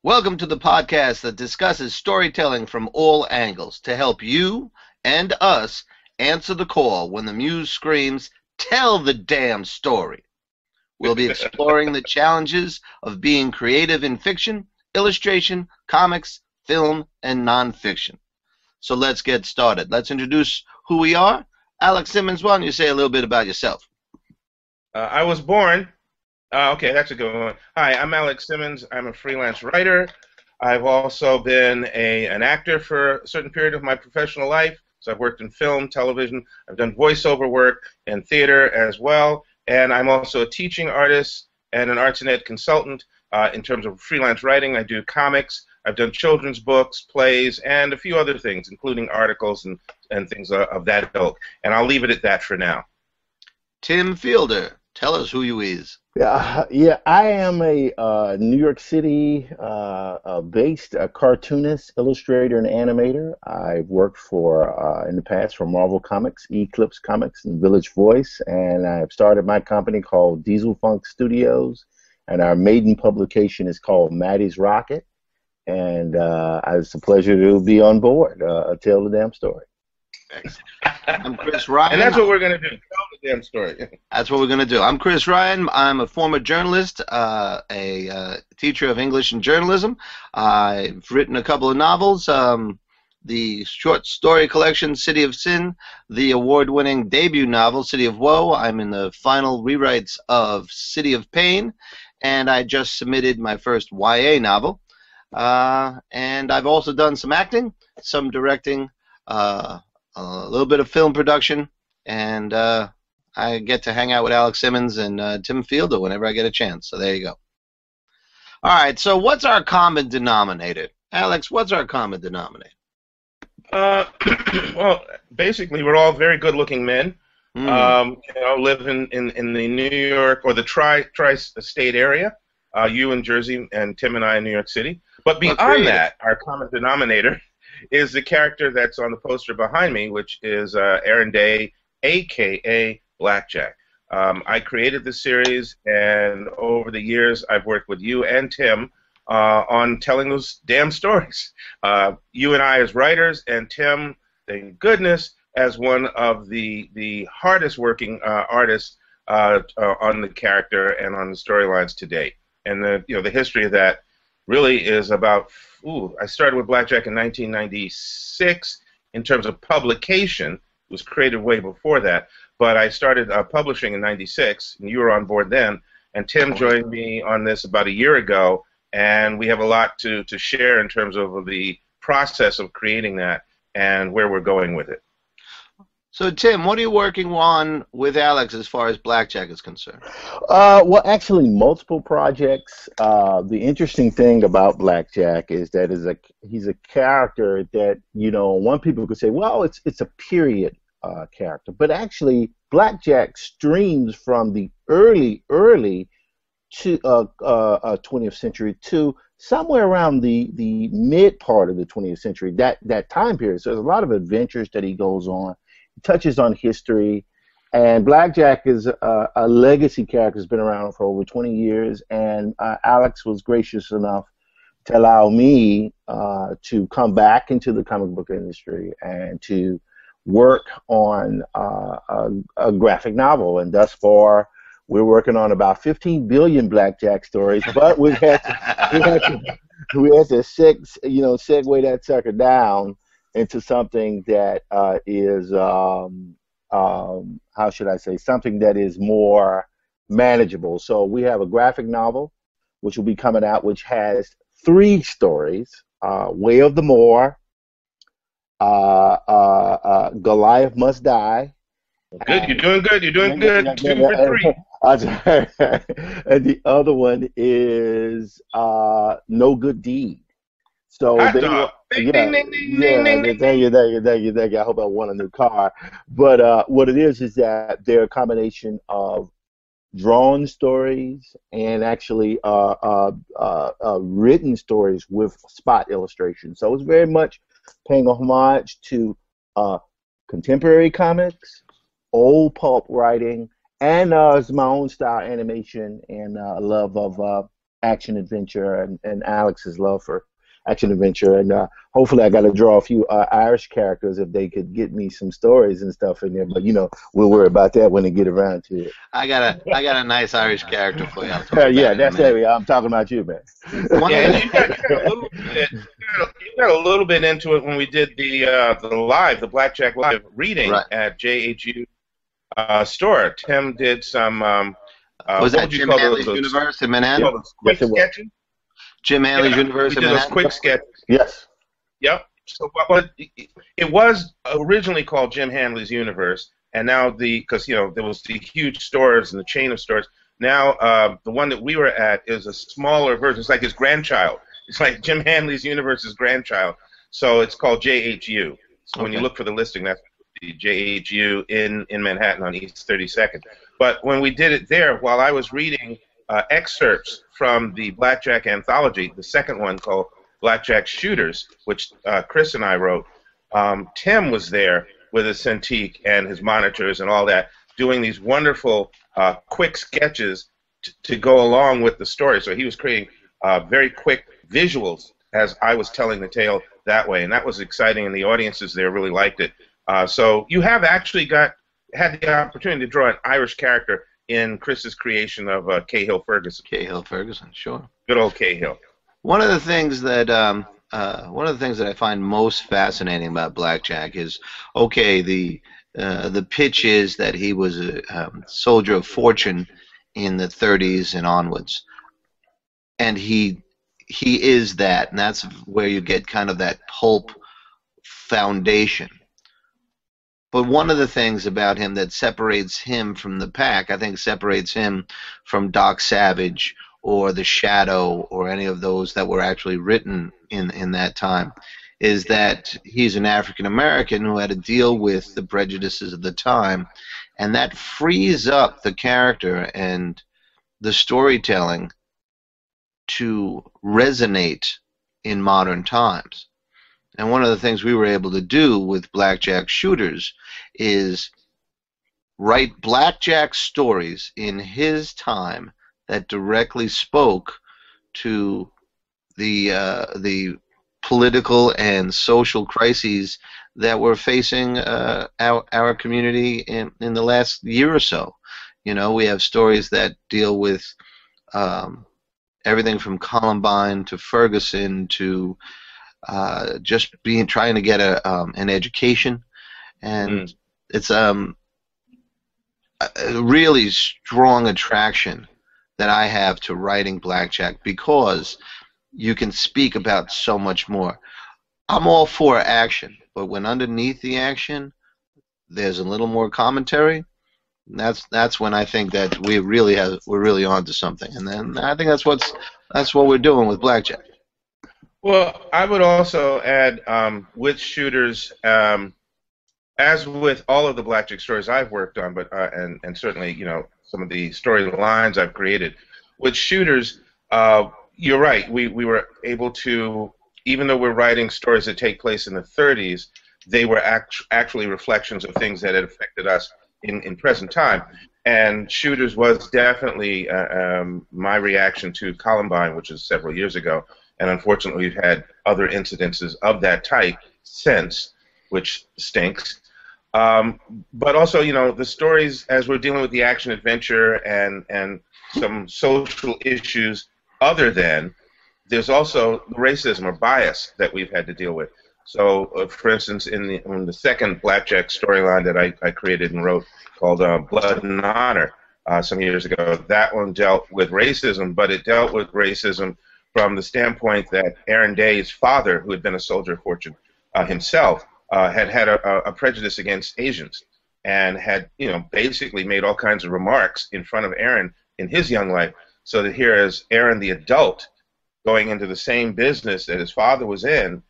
Welcome to the podcast that discusses storytelling from all angles to help you and us answer the call when the muse screams, "Tell the damn story." We'll be exploring the challenges of being creative in fiction, illustration, comics, film, and nonfiction. So let's get started. Let's introduce who we are. Alex Simmons, why don't you say a little bit about yourself? I was born. Okay, that's a good one. Hi, I'm Alex Simmons. I'm a freelance writer. I've also been an actor for a certain period of my professional life. So I've worked in film, television. I've done voiceover work and theater as well. And I'm also a teaching artist and an arts and ed consultant. In terms of freelance writing, I do comics. I've done children's books, plays, and a few other things, including articles and things of that ilk. And I'll leave it at that for now. Tim Fielder, tell us who you is. Yeah, I am a New York City based cartoonist, illustrator, and animator. I've worked for in the past for Marvel Comics, Eclipse Comics, and Village Voice, and I've started my company called Diesel Funk Studios, and our maiden publication is called Maddie's Rocket, and it's a pleasure to be on board. Tell the damn story. I'm Chris Ryan. And that's what we're going to do. Tell the damn story. That's what we're going to do. I'm Chris Ryan. I'm a former journalist, a teacher of English and journalism. I've written a couple of novels, the short story collection City of Sin, the award-winning debut novel City of Woe. I'm in the final rewrites of City of Pain, and I just submitted my first YA novel. And I've also done some acting, some directing, a little bit of film production, and I get to hang out with Alex Simmons and Tim Fielder whenever I get a chance. So there you go. All right, so what's our common denominator? Alex, what's our common denominator? Well, basically, we're all very good-looking men. Live in the New York or the tri-state area. You in Jersey and Tim and I in New York City. But beyond that, our common denominator is the character that's on the poster behind me, which is Aaron Day, a.k.a. Blackjack. I created the series, and over the years, I've worked with you and Tim on telling those damn stories. You and I as writers, and Tim, thank goodness, as one of the hardest-working artists on the character and on the storylines to date. And the history of that really is about. I started with Blackjack in 1996 in terms of publication. It was created way before that, but I started publishing in 96, and you were on board then, and Tim joined me on this about a year ago, and we have a lot to share in terms of the process of creating that and where we're going with it. So, Tim, what are you working on with Alex as far as Blackjack is concerned? Well, actually, multiple projects. The interesting thing about Blackjack is that he's a character that, one people could say, well, it's a period character. But actually, Blackjack streams from the early to 20th century to somewhere around the mid part of the 20th century, that time period. So there's a lot of adventures that he goes on. Touches on history, and Blackjack is a legacy character that's been around for over 20 years, and Alex was gracious enough to allow me to come back into the comic book industry and to work on a graphic novel, and thus far we're working on about 15 billion Blackjack stories, but we had to segue that sucker down into something that is, how should I say, something that is more manageable. So we have a graphic novel, which will be coming out, which has 3 stories: Way of the Moor, Goliath Must Die. Good, you're doing good. You're doing good. 2 for 3. And the other one is No Good Deed. So Hot dog. Thank you. I hope I won a new car. But what it is that they're a combination of drawn stories and actually written stories with spot illustrations. So it's very much paying a homage to contemporary comics, old pulp writing, and it's my own style animation and love of action adventure and Alex's love for action adventure, and hopefully I got to draw a few Irish characters if they could get me some stories and stuff in there. But we'll worry about that when they get around to it. I got a nice Irish character for you. Yeah, that's it. I'm talking about you, man. Yeah, and you got a little bit into it when we did the Blackjack Live reading at JHU store. Tim did some. Was that Jim Hanley's Universe in Manhattan? Quick sketches. Jim Hanley's Universe in Manhattan? Those quick sketches. Yes. Yep. So it was originally called Jim Hanley's Universe, and now because there was the huge stores and the chain of stores. Now the one that we were at is a smaller version. It's like his grandchild. It's like Jim Hanley's Universe's grandchild. So it's called JHU. So when you look for the listing, that's the JHU in Manhattan on East 32nd. But when we did it there, while I was reading excerpts from the Blackjack anthology, the second one called Blackjack Shooters, which Chris and I wrote, Tim was there with his Cintiq and his monitors and all that, doing these wonderful quick sketches to go along with the story. So he was creating very quick visuals as I was telling the tale that way, and that was exciting, and the audiences there really liked it. So you have actually had the opportunity to draw an Irish character in Chris's creation of Cahill Ferguson. Cahill Ferguson, sure. Good old Cahill. One of the things that I find most fascinating about Blackjack is, the pitch is that he was a soldier of fortune in the 30s and onwards, and he is that, and that's where you get kind of that pulp foundation. But one of the things about him that separates him from the pack, I think separates him from Doc Savage or The Shadow or any of those that were actually written in that time, is that he's an African American who had to deal with the prejudices of the time, and that frees up the character and the storytelling to resonate in modern times. And one of the things we were able to do with Blackjack Shooters is write Blackjack stories in his time that directly spoke to the political and social crises that were facing our community in the last year or so. We have stories that deal with everything from Columbine to Ferguson to just trying to get an education, and it's a really strong attraction that I have to writing Blackjack, because you can speak about so much more. I'm all for action, but when underneath the action there's a little more commentary, that's when I think that we're really onto something, and then I think that's what we're doing with Blackjack. Well, I would also add with Shooters, as with all of the Blackjack stories I've worked on, but and certainly some of the storylines I've created with Shooters, you're right. We were able to, even though we're writing stories that take place in the 30s, they were actually reflections of things that had affected us in present time. And Shooters was definitely my reaction to Columbine, which is several years ago. And unfortunately, we've had other incidences of that type since, which stinks. But also, the stories, as we're dealing with the action adventure and some social issues other than, there's also racism or bias that we've had to deal with. So, for instance, in the second Blackjack storyline that I created and wrote called Blood and Honor some years ago, that one dealt with racism, but it dealt with racism from the standpoint that Aaron Day's father, who had been a soldier of fortune himself, had a prejudice against Asians, and had basically made all kinds of remarks in front of Aaron in his young life. So that here is Aaron the adult going into the same business that his father was in,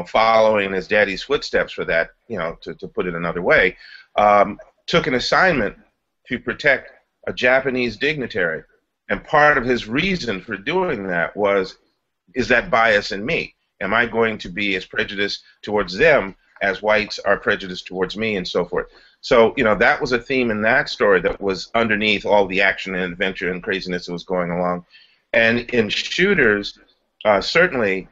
following his daddy's footsteps for that, to put it another way, took an assignment to protect a Japanese dignitary. And part of his reason for doing that is that bias in me? Am I going to be as prejudiced towards them as whites are prejudiced towards me, and so forth? So, that was a theme in that story that was underneath all the action and adventure and craziness that was going along. And in shooters, certainly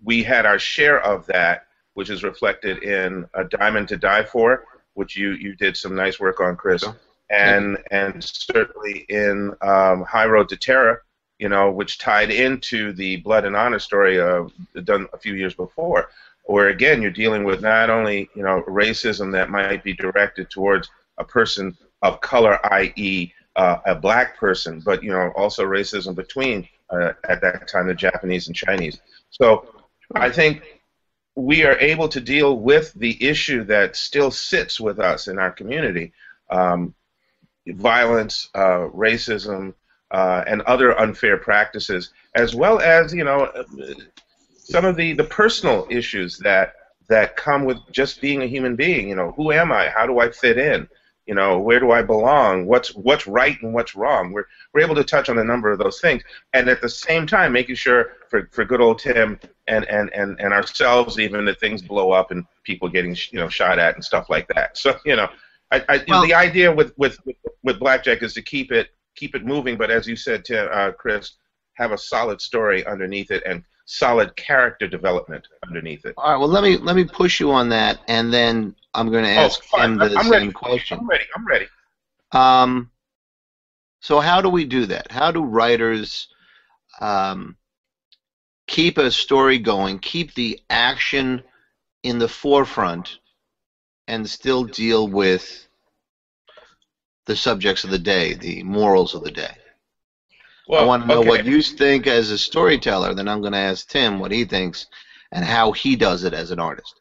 we had our share of that, which is reflected in A Diamond to Die For, which you did some nice work on, Chris, Sure. and certainly in High Road to Terror, which tied into the Blood and Honor story done a few years before, where again you're dealing with not only racism that might be directed towards a person of color, i.e. A black person, but also racism between at that time the Japanese and Chinese. So I think we are able to deal with the issue that still sits with us in our community, violence, racism, and other unfair practices, as well as some of the personal issues that come with just being a human being. Who am I? How do I fit in? Where do I belong? What's right and what's wrong? We're able to touch on a number of those things, and at the same time making sure for good old Tim and ourselves even that things blow up and people getting shot at and stuff like that. So the idea with Blackjack is to keep it moving, but as you said, Chris, have a solid story underneath it and solid character development underneath it. All right. Well, let me push you on that, and then I'm going to ask him the same question. I'm ready. So how do we do that? How do writers keep a story going, keep the action in the forefront, and still deal with the subjects of the day, the morals of the day? Well, I want to know what you think as a storyteller. Then I'm going to ask Tim what he thinks and how he does it as an artist.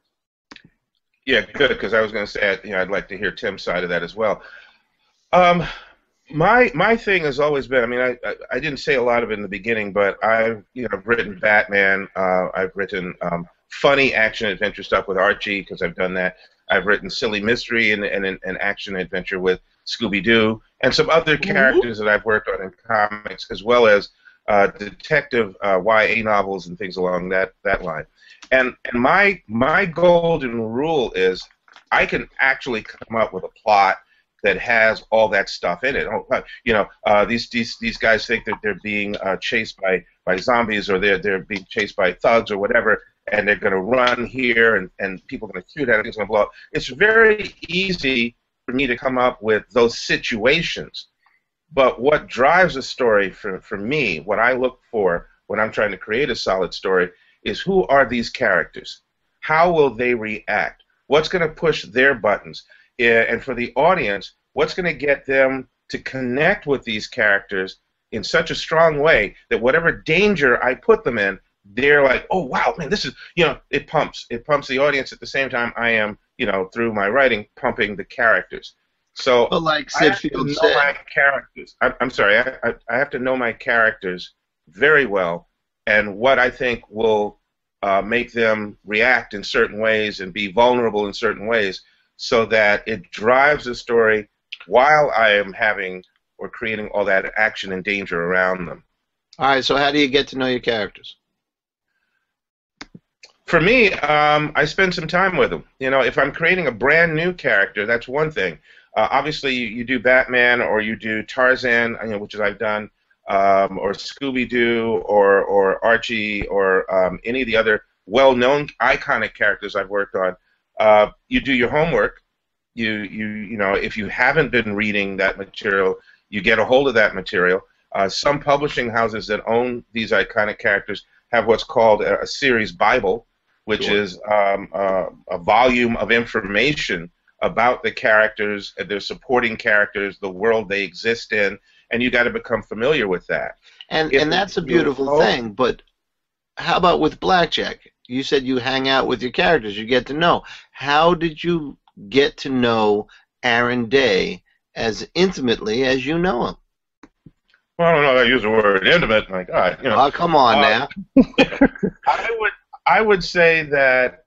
Yeah, good, because I was going to say, I'd like to hear Tim's side of that as well. My thing has always been, I didn't say a lot of it in the beginning, but I've written Batman. I've written funny action adventure stuff with Archie, because I've done that. I've written silly mystery and action adventure with Scooby-Doo, and some other characters that I've worked on in comics, as well as detective YA novels and things along that line. And my golden rule is I can actually come up with a plot that has all that stuff in it. These guys think that they're being chased by zombies, or they're being chased by thugs or whatever, and they're going to run here, and people are going to shoot at it, it's going to blow up. It's very easy for me to come up with those situations. But what drives a story for me, what I look for when I'm trying to create a solid story, is who are these characters? How will they react? What's going to push their buttons? And for the audience, what's going to get them to connect with these characters in such a strong way that whatever danger I put them in, they're like, oh, wow, man, this is, it pumps. It pumps the audience at the same time I am, through my writing, pumping the characters. So well, like Sid Field said, my characters. I'm sorry, I have to know my characters very well, and what I think will make them react in certain ways and be vulnerable in certain ways, so that it drives the story while I am having or creating all that action and danger around them. All right, so how do you get to know your characters? For me, I spend some time with them. If I'm creating a brand new character, that's one thing. Obviously, you do Batman, or you do Tarzan, which I've done, or Scooby-Doo, or Archie, or any of the other well-known, iconic characters I've worked on. You do your homework. If you haven't been reading that material, you get a hold of that material. Some publishing houses that own these iconic characters have what's called a series Bible, which is a volume of information about the characters, their supporting characters, the world they exist in, and you got to become familiar with that. And that's a beautiful thing, but how about with Blackjack? You said you hang out with your characters, you get to know. How did you get to know Aaron Day as intimately as you know him? Well, I don't know if I use the word intimate. My God, Oh, come on now. I would say that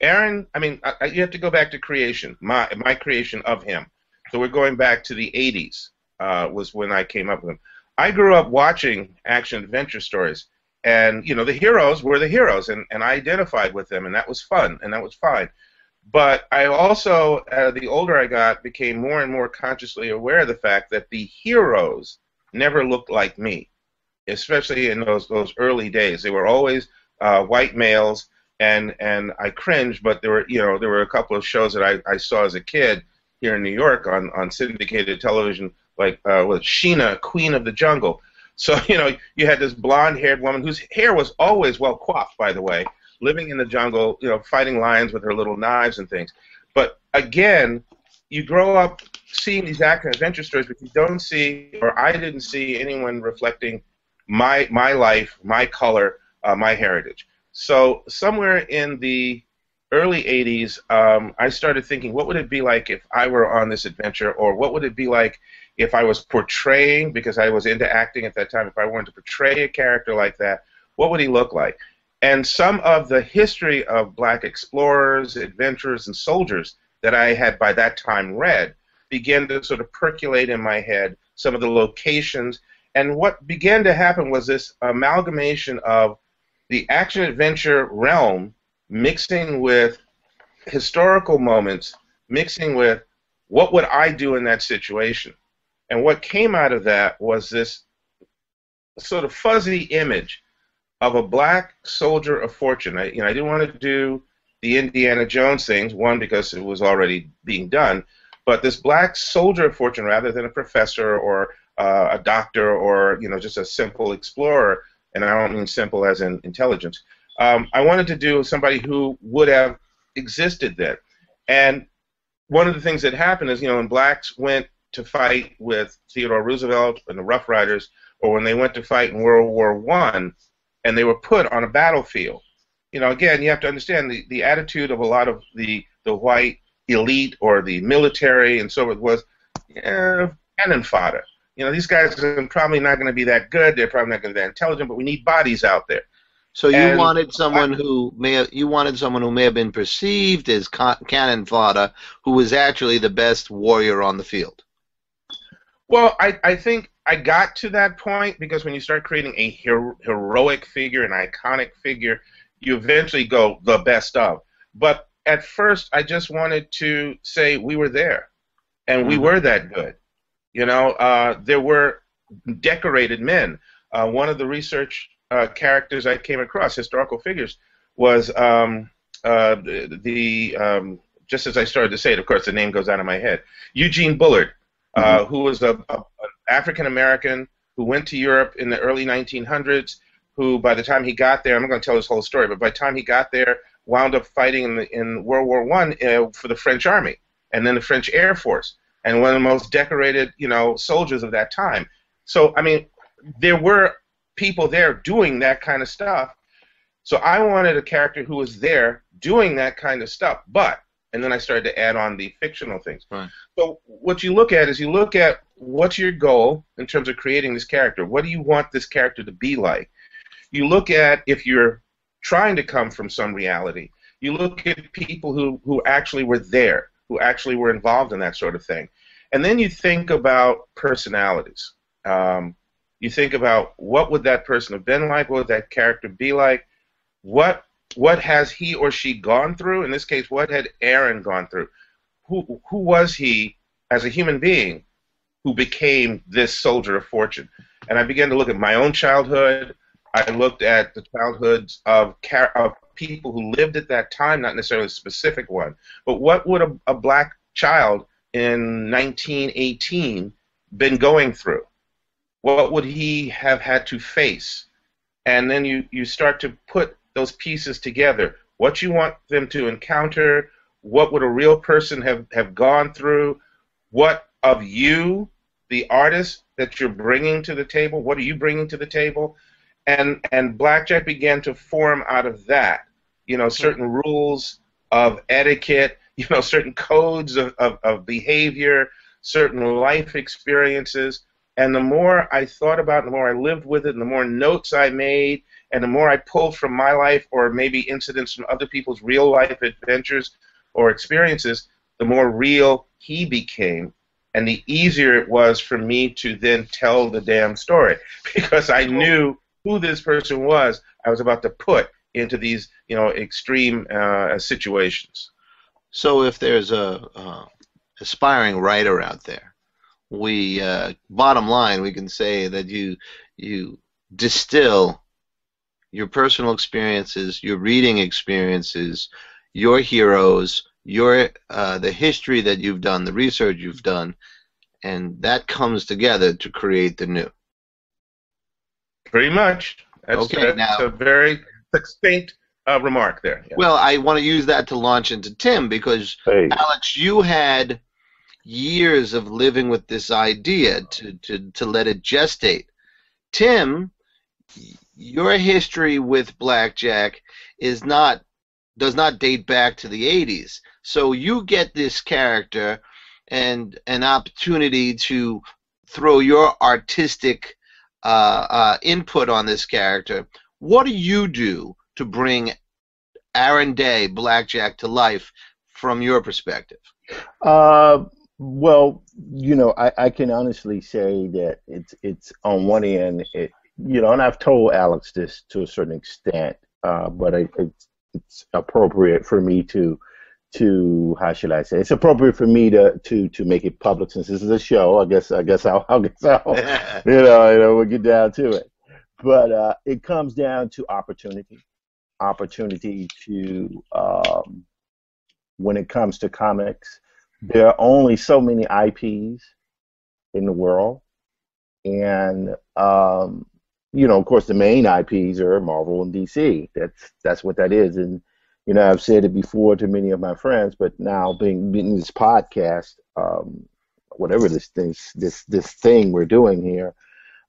Aaron. You have to go back to creation. My creation of him. So we're going back to the '80s. Was when I came up with him. I grew up watching action adventure stories, and the heroes were the heroes, and I identified with them, and that was fun, and that was fine. But I also, the older I got, became more and more consciously aware of the fact that the heroes never looked like me. especially in those early days. They were always white males, and I cringed, but there were a couple of shows that I saw as a kid here in New York on syndicated television, like with Sheena, Queen of the Jungle. So you had this blonde-haired woman whose hair was always well coiffed, by the way, living in the jungle, fighting lions with her little knives and things. But again, you grow up seeing these action adventure stories, but you don't see, or I didn't see, anyone reflecting my life, my color, my heritage. So somewhere in the early 80s, I started thinking, what would it be like if I were on this adventure, or what would it be like if I was portraying, because I was into acting at that time, if I wanted to portray a character like that, what would he look like? And some of the history of black explorers, adventurers, and soldiers that I had by that time read began to sort of percolate in my head, some of the locations. And what began to happen was this amalgamation of the action-adventure realm mixing with historical moments, mixing with what would I do in that situation. And what came out of that was this sort of fuzzy image of a black soldier of fortune. I didn't want to do the Indiana Jones things, one, because it was already being done, but this black soldier of fortune rather than a professor or a doctor or just a simple explorer, and I don't mean simple as in intelligence. I wanted to do somebody who would have existed then. And one of the things that happened is, when blacks went to fight with Theodore Roosevelt and the Rough Riders, or when they went to fight in World War I, and they were put on a battlefield. Again, you have to understand the attitude of a lot of the white elite or the military and so forth was cannon fodder. These guys are probably not going to be that good. They're probably not going to be that intelligent, but we need bodies out there. So you wanted someone who may have been perceived as cannon fodder, who was actually the best warrior on the field. Well, I think I got to that point because when you start creating a heroic figure, an iconic figure, you eventually go the best of. But at first, I just wanted to say we were there, and we were that good. There were decorated men. One of the research characters I came across, historical figures, was just as I started to say it, of course, the name goes out of my head, Eugene Bullard. Who was an African American who went to Europe in the early 1900s, who by the time he got there, I'm not going to tell his whole story, but by the time he got there, wound up fighting in World War I for the French Army and then the French Air Force, and one of the most decorated, soldiers of that time. So, I mean, there were people there doing that kind of stuff. So I wanted a character who was there doing that kind of stuff, and then I started to add on the fictional things. Right. So what you look at is you look at what's your goal in terms of creating this character. What do you want this character to be like? You look at if you're trying to come from some reality. You look at people who actually were there, who actually were involved in that sort of thing. And then you think about personalities. You think about what would that person have been like? What would that character be like? What has he or she gone through? In this case, what had Aaron gone through? Who was he as a human being who became this soldier of fortune? And I began to look at my own childhood. I looked at the childhoods of people who lived at that time, not necessarily a specific one, but what would a black child in 1918 been going through? What would he have had to face? And then you start to put those pieces together. What you want them to encounter, what would a real person have gone through, what of you, the artist, that you're bringing to the table, what are you bringing to the table? And Blackjack began to form out of that, certain rules of etiquette, certain codes of behavior, certain life experiences. And the more I thought about it, the more I lived with it, and the more notes I made, and the more I pulled from my life or maybe incidents from other people's real life adventures or experiences, the more real he became, and the easier it was for me to then tell the damn story because I knew who this person was I was about to put into these, extreme situations. So if there's a aspiring writer out there, bottom line, we can say that you distill your personal experiences, your reading experiences, your heroes, your the history that you've done, the research you've done, and that comes together to create the new. Pretty much. Okay, That's now, a very succinct remark there. Yeah. well, I want to use that to launch into Tim because, Hey. Alex, you had years of living with this idea to let it gestate. Tim, your history with blackjack does not date back to the 80s. So you get this character and an opportunity to throw your artistic input on this character. What do you do to bring Aaron Day, blackjack, to life from your perspective? Well, I can honestly say that it's on one end, and I've told Alex this to a certain extent, but it's appropriate for me to how should I say? It's appropriate for me to make it public since this is a show. I guess I'll we'll get down to it. But it comes down to opportunity to when it comes to comics. There are only so many IPs in the world, and of course, the main IPs are Marvel and DC. That's what that is. And I've said it before to many of my friends, but now being this podcast, whatever this thing we're doing here,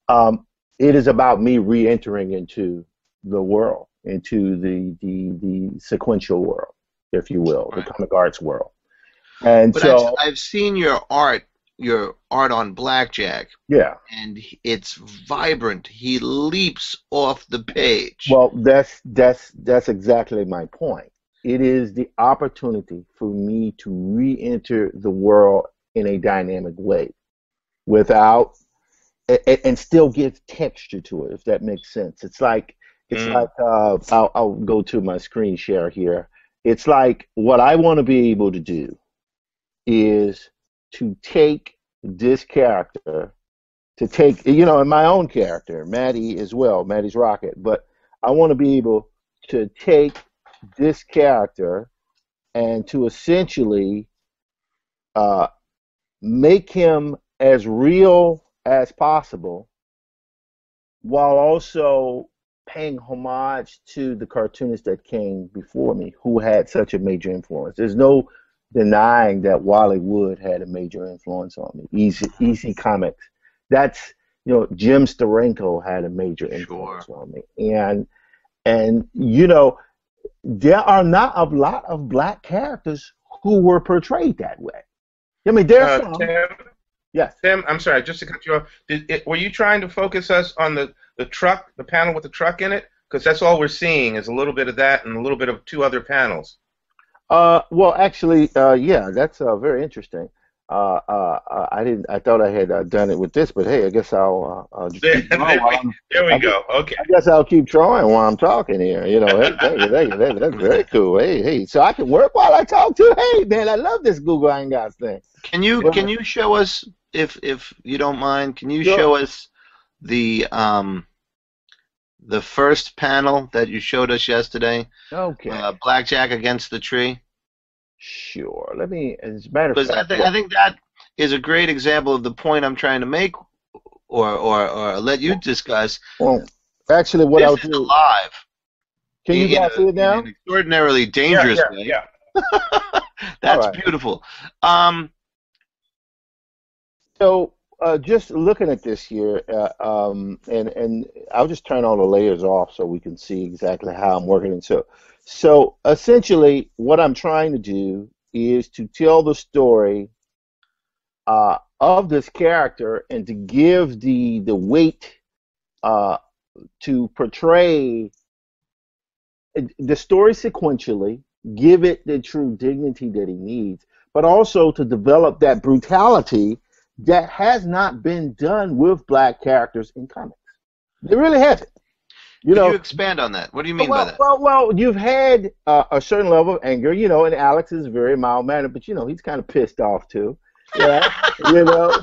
it is about me re-entering into the world, into the sequential world, if you will, right, the comic arts world. And but so I've seen your art on blackjack. Yeah. And it's vibrant. He leaps off the page. Well, that's exactly my point. It is the opportunity for me to re-enter the world in a dynamic way, without and still give texture to it, if that makes sense. It's like I'll go to my screen share here. It's like what I want to be able to do is to take this character, and my own character, Maddie as well, Maddie's Rocket, but I want to be able to take this character and to essentially make him as real as possible, while also paying homage to the cartoonists that came before me who had such a major influence. There's no denying that Wally Wood had a major influence on me. Easy Comics. That's Jim Steranko had a major influence on me. And there are not a lot of black characters who were portrayed that way. I mean, there's some. Tim, yes. Tim, I'm sorry, just to cut you off. Were you trying to focus us on the truck, the panel with the truck in it? Because that's all we're seeing is a little bit of that and a little bit of two other panels. Well, actually, yeah, that's very interesting. I thought I had done it with this, but hey, I guess I'll just keep going. There we go. Okay. I guess I'll keep trying while I'm talking here. Hey, thank you. That's very cool. Hey, so I can work while I talk too. Hey, man, I love this Google Hangouts thing. Can you show us, if you don't mind, can you show us the first panel that you showed us yesterday? Okay. Blackjack against the tree. Sure. Let me. As a matter of fact, because I think that is a great example of the point I'm trying to make, or let you discuss. Well, actually, what I'll do. This is alive. Can you guys see it now? In an extraordinarily dangerous way. Yeah. That's beautiful. So just looking at this here, and I'll just turn all the layers off so we can see exactly how I'm working. And so essentially, what I'm trying to do is to tell the story of this character and to give the weight to portray the story sequentially, give it the true dignity that he needs, but also to develop that brutality that has not been done with black characters in comics. It really hasn't. Could you expand on that? What do you mean by that? Well, you've had a certain level of anger, and Alex is very mild-mannered, but he's kind of pissed off too. Yeah,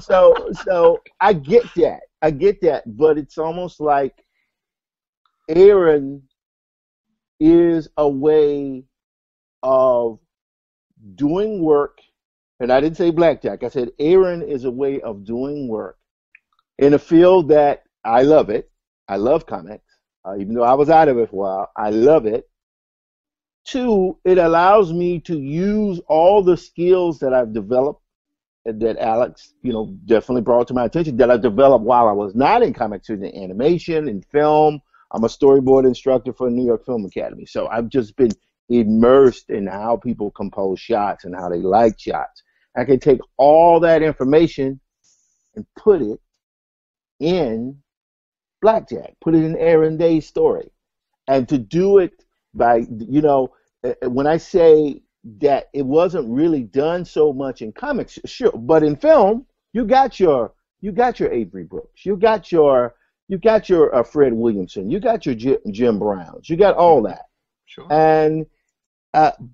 so I get that, but it's almost like Aaron is a way of doing work, and I didn't say blackjack. I said Aaron is a way of doing work in a field that I love it. I love comics. Even though I was out of it for a while, I love it. Two, it allows me to use all the skills that I've developed and that Alex, definitely brought to my attention, that I developed while I was not in comics, in animation and film. I'm a storyboard instructor for the New York Film Academy. So I've just been immersed in how people compose shots and how they like shots. I can take all that information and put it in Blackjack, put it in Aaron Day's story. And to do it by, when I say that it wasn't really done so much in comics, sure, but in film, you got your Avery Brooks, you got your Fred Williamson, you got your Jim Browns, you got all that. Sure. And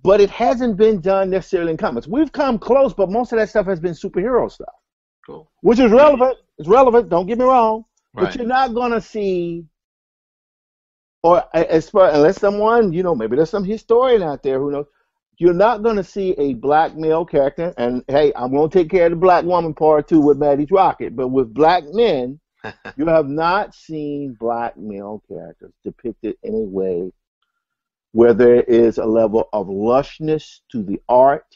but it hasn't been done necessarily in comics. We've come close, but most of that stuff has been superhero stuff. Cool. Which is relevant. It's relevant. Don't get me wrong. Right. But you're not gonna see, or unless someone, maybe there's some historian out there who knows, you're not gonna see a black male character. And hey, I'm gonna take care of the black woman part too with Maddie's Rocket. But with black men, you have not seen black male characters depicted in a way where there is a level of lushness to the art,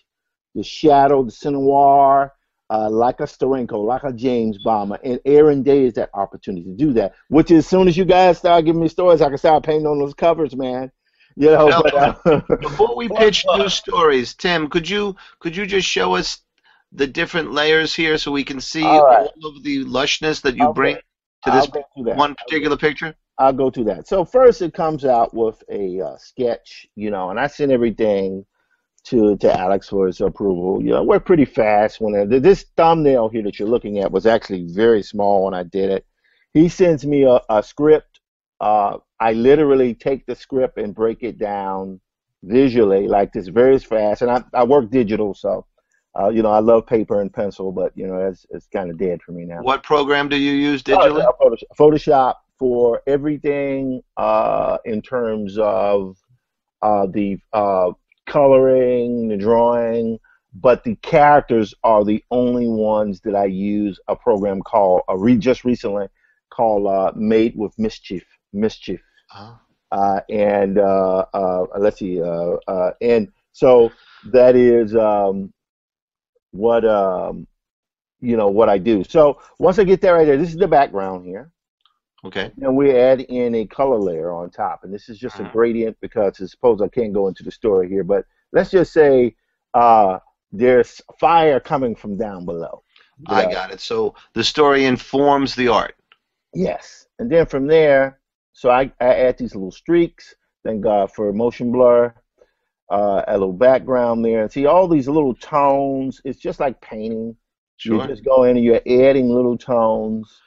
the shadow, the cinema, like a Steranko, like a James Bomber, and Aaron Day is that opportunity to do that. Which, as soon as you guys start giving me stories, I can start painting on those covers, man. Before we pitch new stories, Tim, could you just show us the different layers here so we can see all of the lushness that you bring to this one particular picture? I'll go to that. So first, it comes out with a sketch, and I send everything to Alex for his approval. We're pretty fast. This thumbnail here that you're looking at was actually very small when I did it. He sends me a script. I literally take the script and break it down visually like this, very fast. And I work digital, so I love paper and pencil, but it's kind of dead for me now. What program do you use digitally? Photoshop for everything in terms of the coloring, the drawing, but the characters are the only ones that I use a program called just recently called Made with Mischief. And let's see, and so that is what I do. So once I get that right there, this is the background here. Okay. And we add in a color layer on top, and this is just a gradient because I suppose I can't go into the story here, but let's just say there's fire coming from down below. I got it. So the story informs the art. Yes, and then from there, so I add these little streaks. Thank God for motion blur, a little background there, and see all these little tones. It's just like painting. Sure. You just go in and you're adding little tones.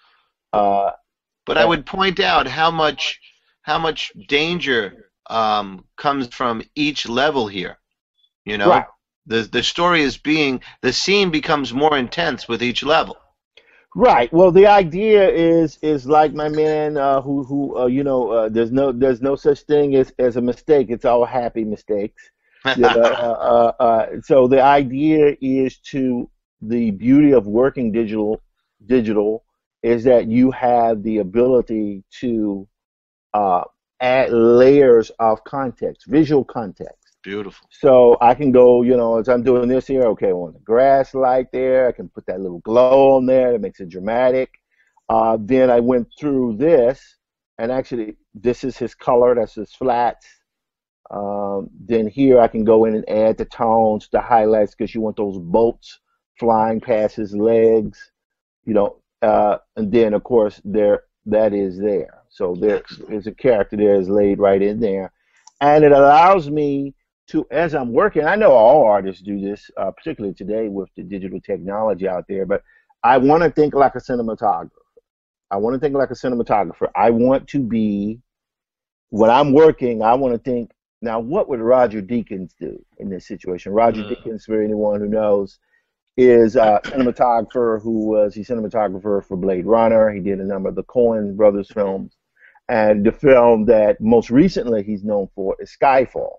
But I would point out how much danger comes from each level here. Right. The story the scene becomes more intense with each level. Right. Well, the idea is like my man there's no such thing as a mistake. It's all happy mistakes. So the idea is the beauty of working digital is that you have the ability to add layers of context, visual context. Beautiful. So I can go, as I'm doing this here, okay, I want the grass light there. I can put that little glow on there that makes it dramatic. Then I went through this, and actually this is his color, that's his flats. Then here I can go in and add the tones, the highlights, because you want those bolts flying past his legs, and then of course that is there. So there is a character there is laid right in there, and it allows me to, as I'm working, I know all artists do this, particularly today with the digital technology out there, but I want to think like a cinematographer. I want to be, when I'm working, I want to think, now what would Roger Deakins do in this situation? Roger Deakins, for anyone who knows, is a cinematographer he's cinematographer for Blade Runner. He did a number of the Coen brothers films. And the film that most recently he's known for is Skyfall,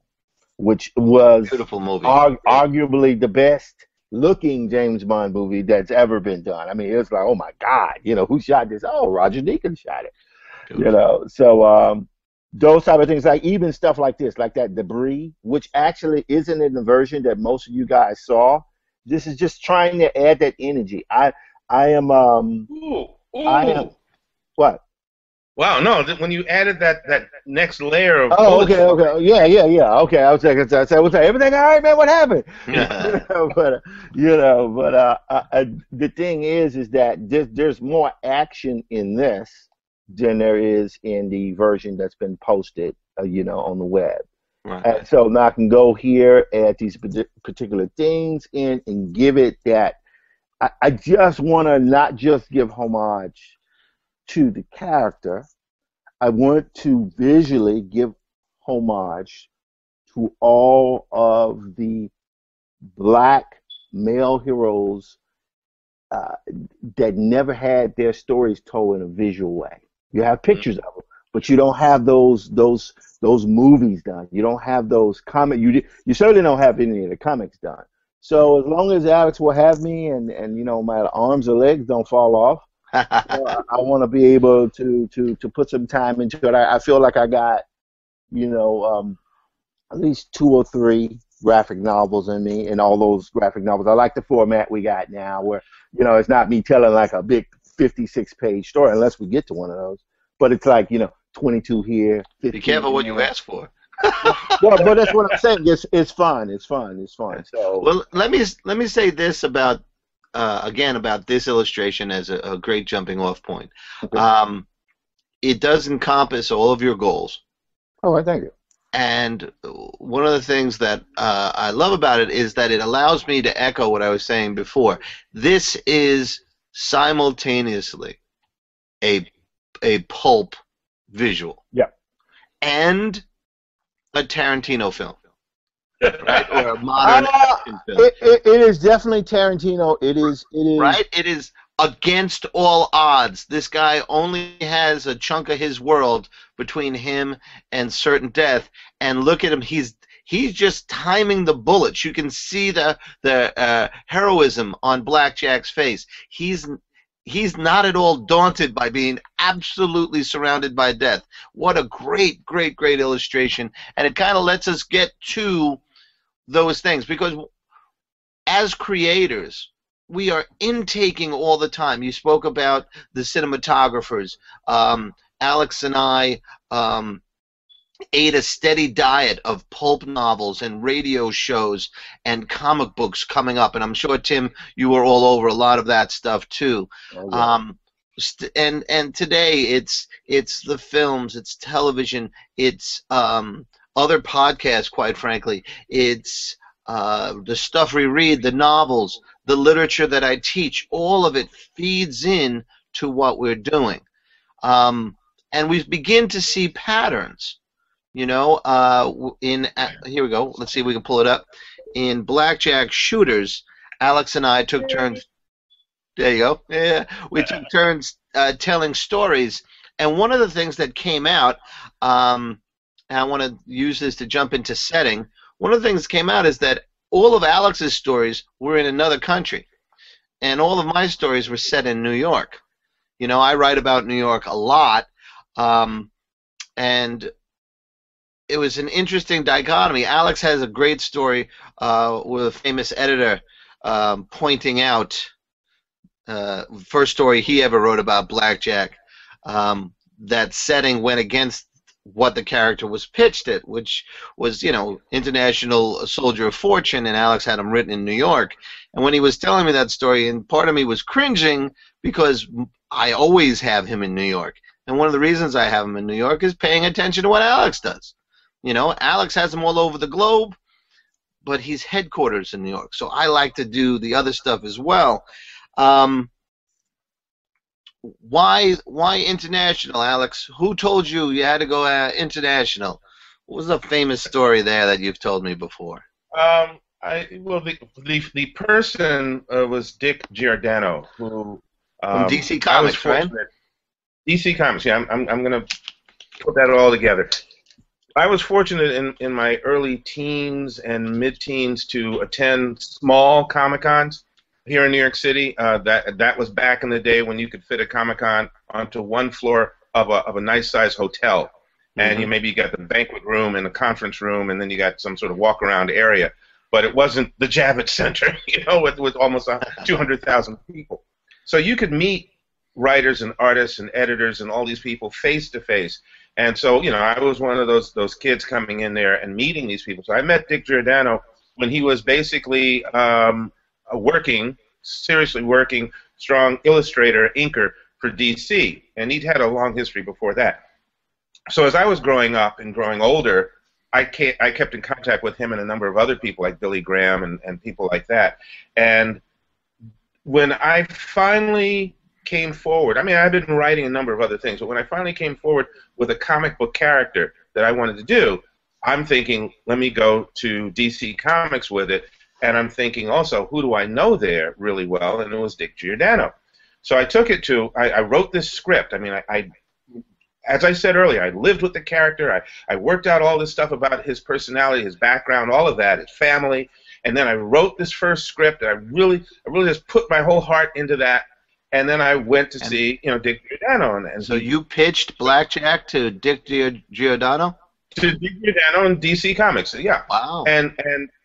which was Beautiful movie. arguably the best looking James Bond movie that's ever been done. I mean, it was like, oh my God, who shot this? Oh, Roger Deakins shot it. So those type of things, like even stuff like this, like that debris, which actually isn't in the version that most of you guys saw. This is just trying to add that energy. I am I am what? Wow, no! When you added that next layer of okay, yeah. Okay, I was like, everything all right, man? What happened? But the thing is that there's more action in this than there is in the version that's been posted, on the web. Right. And so now I can go here, add these particular things in, and give it that. I just want to not just give homage to the character. I want to visually give homage to all of the black male heroes that never had their stories told in a visual way. You have pictures of them, but you don't have those movies done. You don't have those comics. You certainly don't have any of the comics done. So as long as Alex will have me, and my arms or legs don't fall off, I want to be able to put some time into it. I feel like I got at least 2 or 3 graphic novels in me, and all those graphic novels. I like the format we got now, where it's not me telling like a big 56-page story, unless we get to one of those. But it's like 22 here. Be careful what you ask for. Well, but that's what I'm saying. It's fun. It's fun. So well, let me say this about again about this illustration as a great jumping off point. Okay. It does encompass all of your goals. Oh, I thank you. And one of the things that I love about it is that it allows me to echo what I was saying before. This is simultaneously a pulp visual. Yeah. And a Tarantino film, right? Or a modern action film. It is definitely Tarantino. It is right. It is against all odds. This guy only has a chunk of his world between him and certain death, and look at him. He's just timing the bullets. You can see the heroism on Blackjack's face. He's not at all daunted by being absolutely surrounded by death. What a great, great, great illustration. And it kind of lets us get to those things, because as creators, we are intaking all the time. You spoke about the cinematographers. Alex and I ate a steady diet of pulp novels and radio shows and comic books coming up, and I'm sure, Tim, you were all over a lot of that stuff too. Oh, yeah. And today it's the films, it's television, it's other podcasts, quite frankly, it's the stuff we read, the novels, the literature that I teach. All of it feeds in to what we're doing, and we begin to see patterns. Here we go. Let's see if we can pull it up. In Blackjack Shooters, Alex and I took turns. There you go. Yeah, we took turns telling stories. And one of the things that came out, and I want to use this to jump into setting. One of the things that came out is that all of Alex's stories were in another country, and all of my stories were set in New York. I write about New York a lot, and it was an interesting dichotomy. Alex has a great story with a famous editor pointing out first story he ever wrote about Blackjack. That setting went against what the character was pitched at, which was, international soldier of fortune, and Alex had him written in New York. And when he was telling me that story, and part of me was cringing because I always have him in New York. And one of the reasons I have him in New York is paying attention to what Alex does. Alex has him all over the globe, but he's headquarters in New York. So I like to do the other stuff as well. Why international, Alex? Who told you had to go international? What was the famous story there that you've told me before? The person was Dick Giordano, who from DC Comics, right? DC Comics. Yeah, I'm gonna put that all together. I was fortunate in my early teens and mid-teens to attend small Comic-Cons here in New York City. That was back in the day when you could fit a Comic-Con onto one floor of a nice-sized hotel. And you got the banquet room and the conference room, and then you got some sort of walk-around area. But it wasn't the Javits Center, with almost 200,000 people. So you could meet writers and artists and editors and all these people face to face. And so, I was one of those kids coming in there and meeting these people. So I met Dick Giordano when he was basically seriously working, strong illustrator, inker for DC. And he'd had a long history before that. So as I was growing up and growing older, I kept in contact with him and a number of other people like Billy Graham and people like that. And when I finally came forward, I've been writing a number of other things, but when I finally came forward with a comic book character that I wanted to do, I'm thinking, let me go to DC Comics with it. And I'm thinking also, who do I know there really well? And it was Dick Giordano. So I took it to, I wrote this script. As I said earlier, I lived with the character. I worked out all this stuff about his personality, his background, all of that, his family. And then I wrote this first script, and I really just put my whole heart into that. And then I went to see, Dick Giordano. And so you pitched Blackjack to Dick Giordano? To Dick Giordano in DC Comics, yeah. Wow. And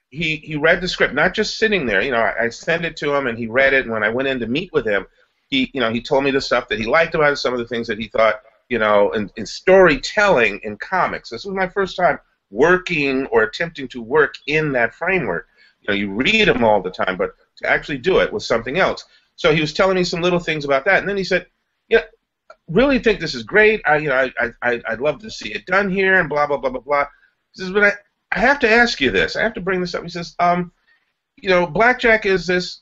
he read the script, not just sitting there. I sent it to him, and he read it. And when I went in to meet with him, he told me the stuff that he liked about it, some of the things that he thought, in storytelling in comics. This was my first time working or attempting to work in that framework. You read them all the time, but to actually do it was something else. So he was telling me some little things about that, and then he said, really think this is great. I'd love to see it done here, and blah blah blah blah blah. He says, but I have to ask you this. I have to bring this up. He says, Blackjack is this,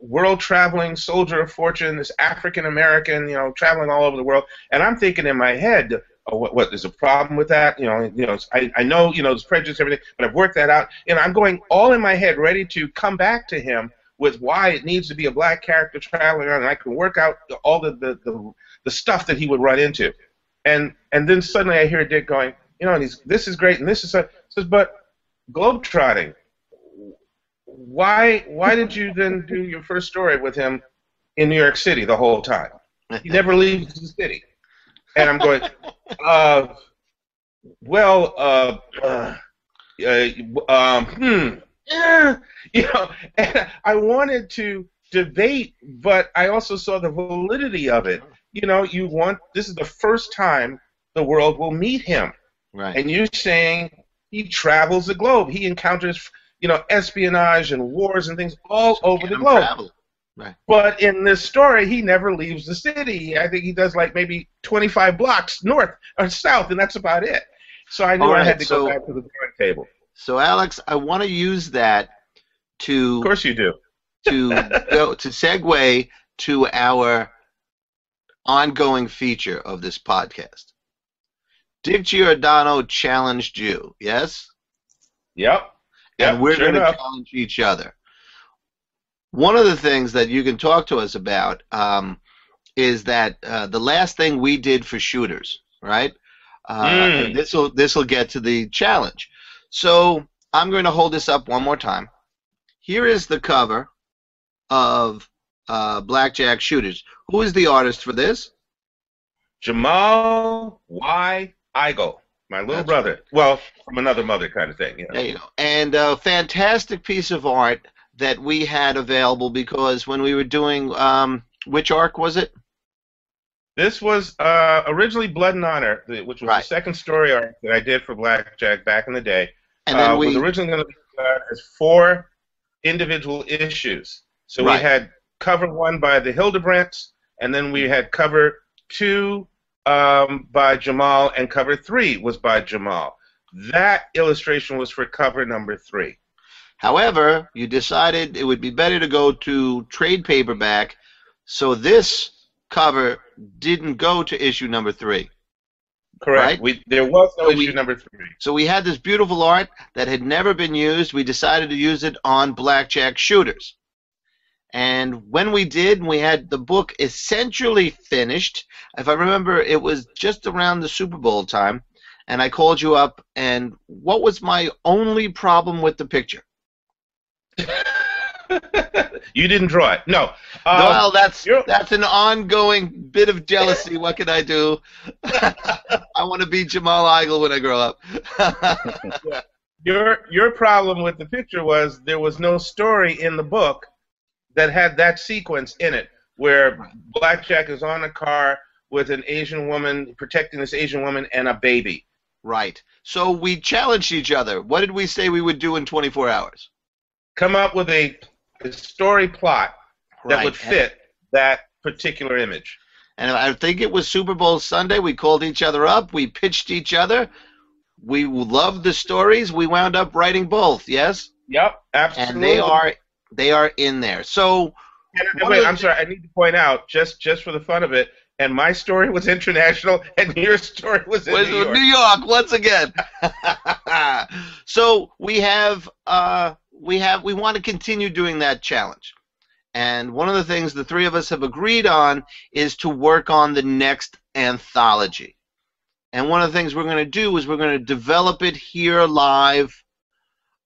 world-traveling soldier of fortune, this African-American, traveling all over the world. And I'm thinking in my head, what there's a problem with that? I know, there's prejudice and everything, but I've worked that out. I'm going all in my head, ready to come back to him with why it needs to be a black character traveling around, and I can work out all the stuff that he would run into. And then suddenly I hear Dick going, this is great, and this is says, but globetrotting. Why did you then do your first story with him in New York City the whole time? He never leaves the city. And I'm going, and I wanted to debate, but I also saw the validity of it. This is the first time the world will meet him. Right. And you're saying he travels the globe. He encounters espionage and wars and things all over the globe. Travel. Right. But in this story, he never leaves the city. I think he does like maybe 25 blocks north or south, and that's about it. So I knew I had to go back to the drawing table. So Alex, I want to use that to. Of course you do. To segue to our ongoing feature of this podcast. Dick Giordano challenged you, yes? Yep. And we're going to challenge each other. One of the things that you can talk to us about is that the last thing we did for shooters, right? And this will get to the challenge. So I'm going to hold this up one more time. Here is the cover of Blackjack Shooters. Who is the artist for this? Jamal Y. Igle. My little brother. Right. Well, from another mother kind of thing. There you go. And a fantastic piece of art that we had available because when we were doing, which arc was it? This was originally Blood and Honor, which was the second story arc that I did for Blackjack back in the day. And then was originally going to be as 4 individual issues. So we had cover 1 by the Hildebrandts, and then we had cover 2 by Jamal, and cover 3 was by Jamal. That illustration was for cover number 3. However, you decided it would be better to go to trade paperback, so this cover didn't go to issue number 3. Correct. Right? There was no issue number 3. So we had this beautiful art that had never been used. We decided to use it on Blackjack Shooters. And when we did, we had the book essentially finished. If I remember, it was just around the Super Bowl time, and I called you up, and what was my only problem with the picture? You didn't draw it. No. Well, that's an ongoing bit of jealousy. What can I do? I want to be Jamal Igle when I grow up. Your problem with the picture was there was no story in the book that had that sequence in it, where Blackjack is on a car with an Asian woman protecting this Asian woman and a baby. Right. So we challenged each other. What did we say we would do in 24 hours? Come up with a story plot that would fit that particular image. And I think it was Super Bowl Sunday. We called each other up. We pitched each other. We loved the stories. We wound up writing both. Yes. Yep. Absolutely. And they are in there. So. And wait, I'm sorry. I need to point out just for the fun of it. And my story was international, and your story was in New York. New York once again. So we want to continue doing that challenge. And one of the things the three of us have agreed on is to work on the next anthology. And one of the things we're going to do is we're going to develop it here live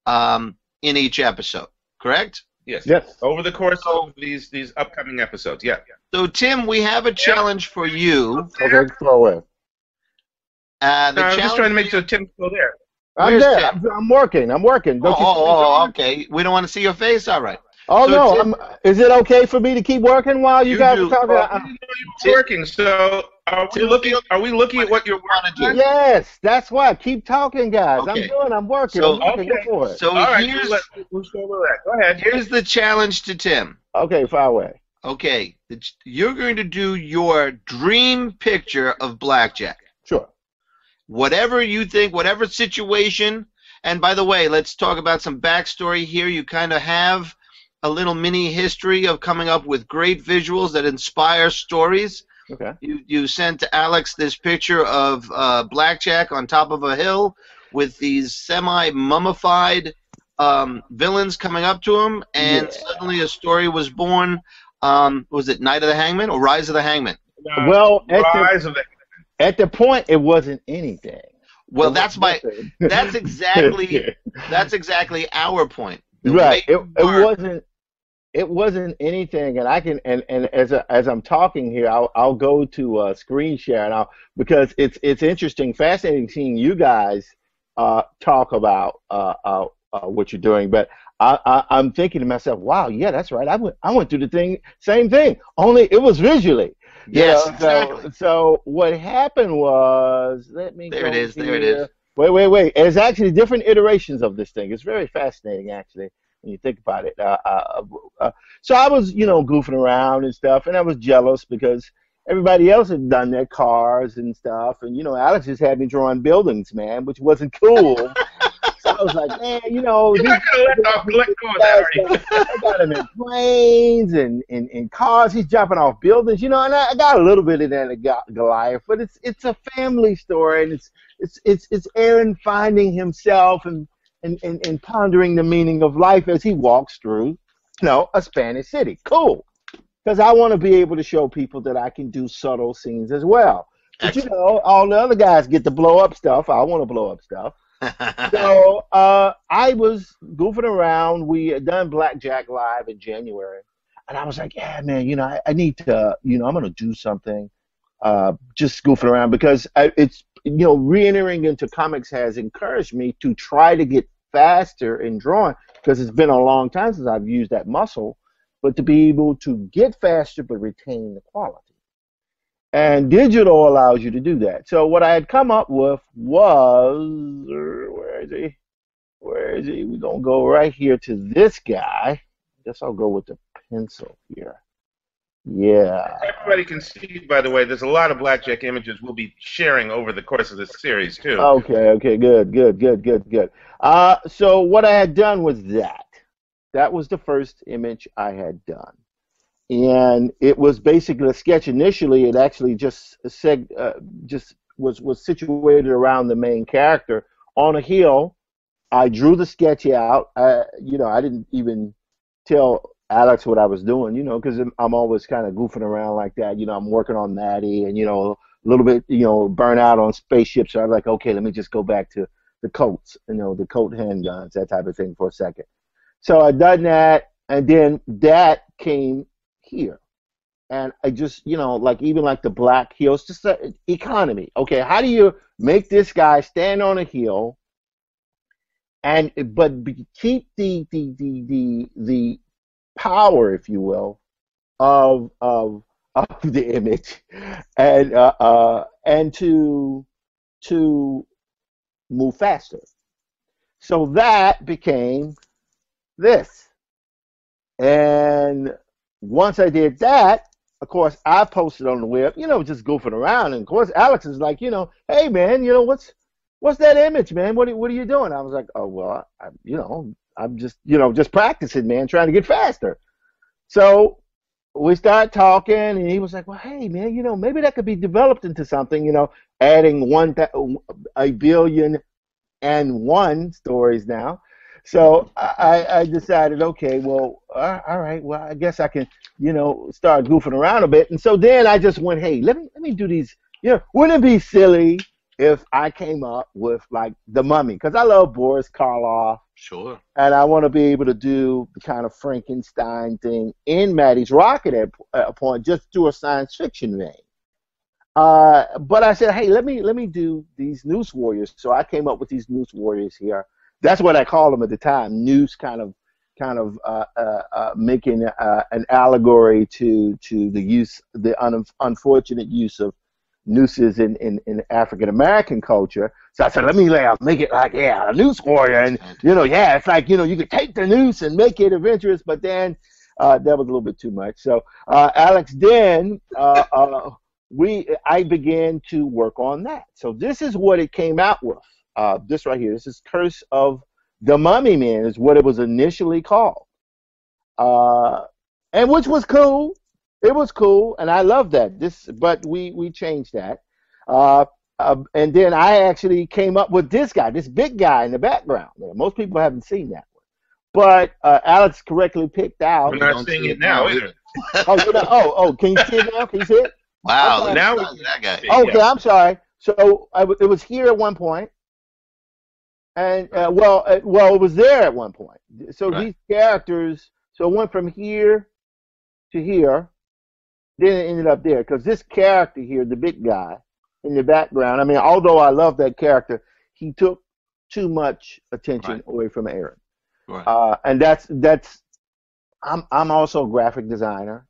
in each episode. Correct? Yes. Yes. Over the course of these upcoming episodes. Yeah. So, Tim, we have a challenge for you. Okay, throw away. I'm just trying to make sure Tim's still there. I'm there. I'm working. Okay. We don't want to see your face? All right. Oh, so no. Tim, is it okay for me to keep working while you guys are talking? You're working, so are we looking at what you're want to do? Yes, that's why. Keep talking, guys. Okay. I'm working. So, I'm working. Go for it. So all right, go ahead. Here's the challenge to Tim. Okay, fire away. Okay. You're going to do your dream picture of Blackjack. Sure. Whatever you think, whatever situation. And by the way, let's talk about some backstory here. You kind of have a little mini history of coming up with great visuals that inspire stories. Okay. You sent to Alex this picture of Blackjack on top of a hill with these semi-mummified villains coming up to him, and suddenly a story was born. Was it Night of the Hangman or Rise of the Hangman? Well, at the point, it wasn't anything. Well, that's exactly our point. Right. It wasn't anything, and I can and as I'm talking here, I'll go to screen share and because it's interesting, fascinating seeing you guys talk about what you're doing. But I'm thinking to myself, wow, yeah, that's right. I went through the same thing, only it was visually. Yes, exactly. So what happened was, let me. There it is. There it is. Wait. There's actually different iterations of this thing. It's very fascinating, actually, when you think about it. So I was, goofing around and stuff, and I was jealous because everybody else had done their cars and stuff, and Alex just had me drawing buildings, man, which wasn't cool. So I was like, man, you're not gonna let go of that, are you? I got him in planes and in cars. He's jumping off buildings, and I got a little bit of that Goliath, but it's a family story, and it's Aaron finding himself and pondering the meaning of life as he walks through, a Spanish city. Cool. Because I want to be able to show people that I can do subtle scenes as well. But, all the other guys get to blow up stuff. I want to blow up stuff. So I was goofing around. We had done Blackjack Live in January. And I was like, yeah, man, I need to, I'm going to do something. Just goofing around because it's, re-entering into comics has encouraged me to try to get faster in drawing because it's been a long time since I've used that muscle, but to be able to get faster but retain the quality. And digital allows you to do that. So what I had come up with was, where is he? We're going to go right here to this guy. I guess I'll go with the pencil here. Yeah. Everybody can see, by the way, there's a lot of Blackjack images we'll be sharing over the course of this series, too. Okay, good. So what I had done was that. That was the first image I had done. And it was basically a sketch initially. It actually just was situated around the main character on a hill. I drew the sketch out. I didn't even tell Alex what I was doing, because I'm always kind of goofing around like that. I'm working on Maddie and, a little bit, burn out on spaceships. So I'm like, okay, let me just go back to the Colts, the Colt handguns, that type of thing for a second. So I done that, and then that came here. And I just, even like the black hill, it's just the economy. Okay, how do you make this guy stand on a hill keep the power, if you will, of the image, and to move faster. So that became this. And once I did that, of course, I posted on the web, just goofing around. And of course, Alex is like, hey man, what's that image, man? What are you doing? I was like, oh well, I'm just practicing, man, trying to get faster. So we started talking, and he was like, well, hey man, maybe that could be developed into something, adding 1,000,000,001 stories now. So I decided, okay, well, all right, well, I guess I can, start goofing around a bit. And so then I just went, hey, let me do these. Wouldn't it be silly if I came up with like the Mummy? Because I love Boris Karloff. Sure. And I want to be able to do the kind of Frankenstein thing in Maddie's Rocket at a point, just do a science fiction vein. But I said, hey, let me do these Noose Warriors. So I came up with these Noose Warriors here. That's what I called them at the time. Noose, kind of making an allegory to the unfortunate use of nooses in African American culture. So I said, let me make it like, a noose warrior, and it's like you could take the noose and make it adventurous, but then that was a little bit too much. So Alex, then I began to work on that. So this is what it came out with. This right here. This is Curse of the Mummy Man is what it was initially called, and which was cool. It was cool, and I love that. But we changed that, and then I actually came up with this guy, this big guy in the background. Most people haven't seen that one, but Alex correctly picked out. We're not seeing it now either. Can you see it now? Can you see it? Wow, now that guy. Okay, I'm sorry. So it was here at one point, and it was there at one point. So Right. These characters, so it went from here to here. Then it ended up there because this character here, the big guy in the background, I mean, although I love that character, he took too much attention away from Aaron. Right. And I'm also a graphic designer,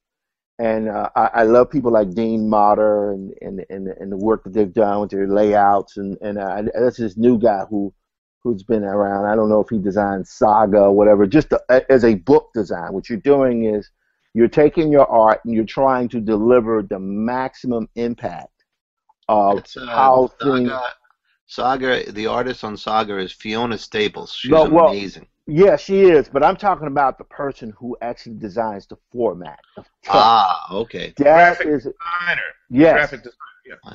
and I love people like Dean Motter and the work that they've done with their layouts, and that's this new guy who's been around. I don't know if he designed Saga or whatever, just as a book design. What you're doing is you're taking your art and you're trying to deliver the maximum impact of how things. Saga, the artist on Saga is Fiona Staples. She's amazing. Yeah, she is, but I'm talking about the person who actually designs the format. Okay. Graphic designer. Yes. Graphic designer.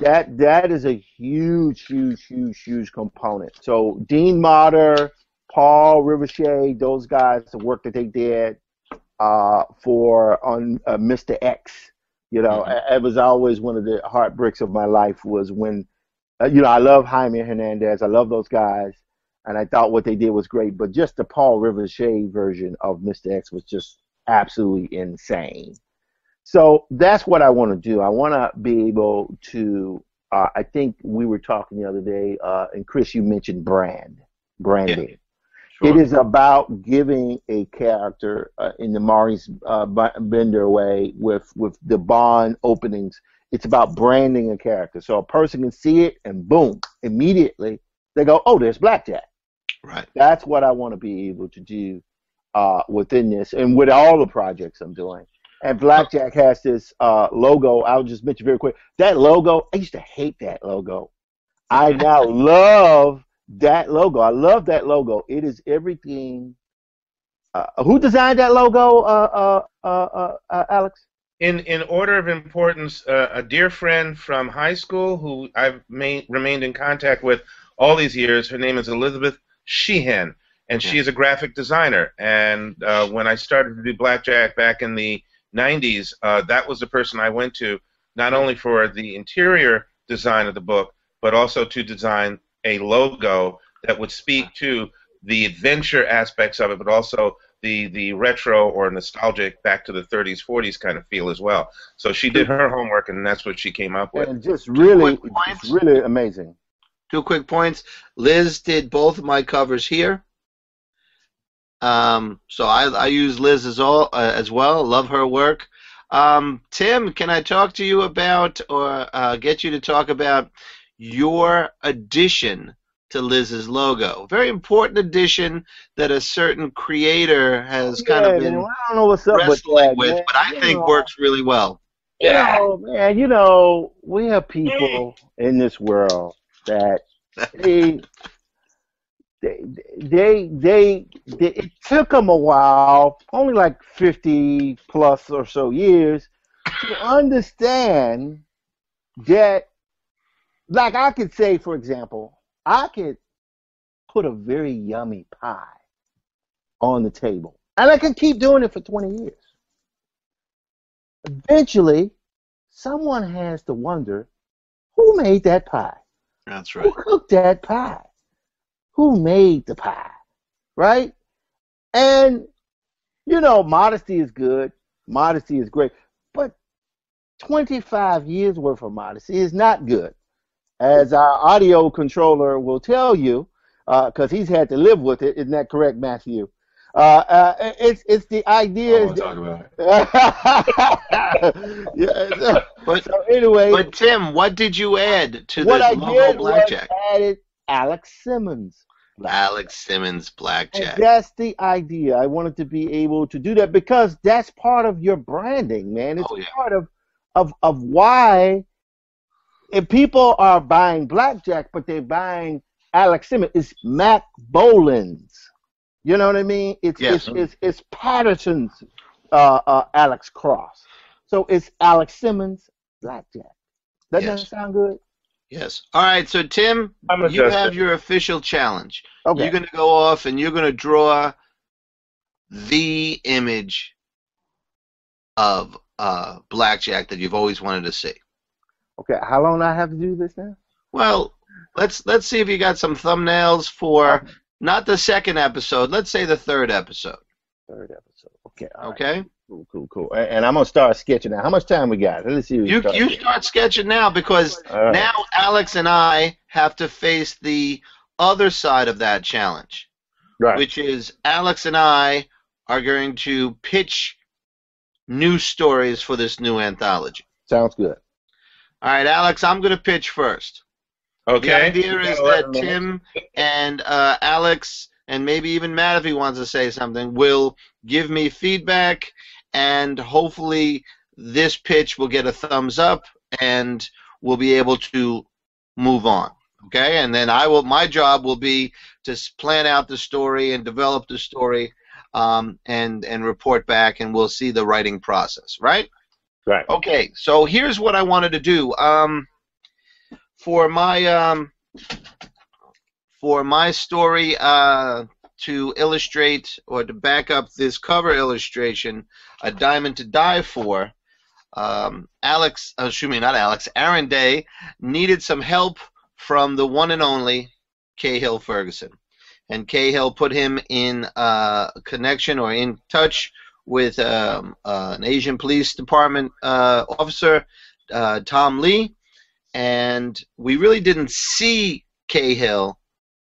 Yeah. That is a huge component. So Dean Motter, Paul Ricochet, those guys, the work that they did on Mr. X, it was always one of the heartbreaks of my life was when, I love Jaime Hernandez, I love those guys, and I thought what they did was great, but just the Paul Ricochet version of Mr. X was just absolutely insane. So that's what I want to do. I want to be able to, I think we were talking the other day, and Chris, you mentioned branding. Yeah. Sure. It is about giving a character in the Maurice Bender way with the Bond openings. It's about branding a character. So a person can see it and boom, immediately they go, oh, there's Blackjack. Right. That's what I want to be able to do within this and with all the projects I'm doing. And Blackjack has this logo. I'll just mention very quick. That logo, I used to hate that logo. I now love that logo. I love that logo. It is everything. Who designed that logo, Alex? In order of importance, a dear friend from high school who I've remained in contact with all these years. Her name is Elizabeth Sheehan, and she is a graphic designer. And when I started to do Blackjack back in the 90s, that was the person I went to, not only for the interior design of the book, but also to design a logo that would speak to the adventure aspects of it, but also the retro or nostalgic back to the 30s, 40s kind of feel as well. So she did her homework, and that's what she came up with. And just really amazing. 2 quick points. Liz did both of my covers here. So I use Liz as well. Love her work. Tim, can I talk to you about, or get you to talk about your addition to Liz's logo? Very important addition that a certain creator has kind of been I don't know what's up wrestling with, but I think works really well. Man, we have people in this world that it took them a while, only like 50 plus or so years, to understand that, like I could say, for example, I could put a very yummy pie on the table, and I can keep doing it for 20 years. Eventually, someone has to wonder, who made that pie? That's right. Who cooked that pie? Who made the pie? Right? And, modesty is good. Modesty is great. But 25 years worth of modesty is not good. As our audio controller will tell you, because he's had to live with it. Isn't that correct, Matthew? It's the idea. I don't want to talk about it. So anyway. But Tim, what did you add to the logo Blackjack? Was added Alex Simmons. Alex Simmons Blackjack. And that's the idea. I wanted to be able to do that because that's part of your branding, man. It's part of why. If people are buying Blackjack, but they're buying Alex Simmons, it's Mac Boland's. You know what I mean? It's Patterson's Alex Cross. So it's Alex Simmons Blackjack. Doesn't that sound good? Yes. All right. So Tim, you have your official challenge. Okay. You're going to go off and you're going to draw the image of Blackjack that you've always wanted to see. Okay, how long do I have to do this now? Well, let's see if you got some thumbnails for not the second episode. Let's say the third episode. Third episode. Okay. Okay. Right. Cool. And I'm gonna start sketching now. How much time we got? Let's see. You start sketching now because now Alex and I have to face the other side of that challenge, which is Alex and I are going to pitch new stories for this new anthology. Sounds good. All right, Alex, I'm going to pitch first. Okay. The idea is that Tim and Alex, and maybe even Matt, if he wants to say something, will give me feedback, and hopefully this pitch will get a thumbs up, and we'll be able to move on. Okay, and then my job will be to plan out the story and develop the story, and report back, and we'll see the writing process. Right. Right. Okay, so here's what I wanted to do. For my story to illustrate or to back up this cover illustration, A Diamond to Die For, Aaron Day needed some help from the one and only Cahill Ferguson, and Cahill put him in connection or in touch with an Asian police department officer, Tom Lee, and we really didn't see Cahill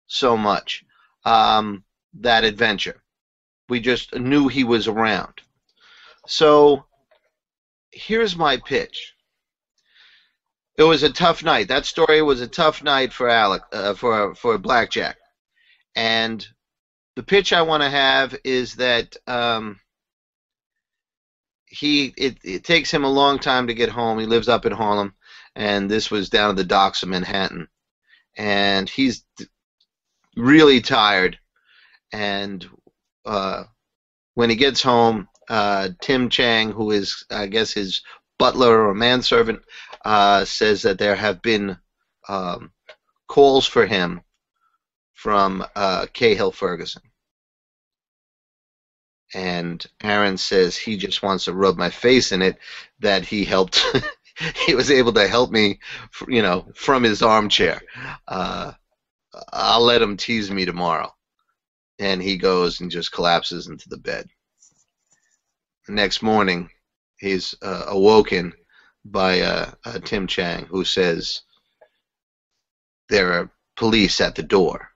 so much that adventure. We just knew he was around. So here's my pitch. It was a tough night. That story was a tough night for for Blackjack, and the pitch I want to have is that. It takes him a long time to get home. He lives up in Harlem, and this was down at the docks of Manhattan. And he's really tired. And when he gets home, Tim Chang, who is, I guess, his butler or manservant, says that there have been calls for him from Cahill Ferguson. and Aaron says he just wants to rub my face in it, that he helped. He was able to help me, from his armchair. I'll let him tease me tomorrow. And he goes and just collapses into the bed. The next morning, he's awoken by Tim Chang, who says there are police at the door.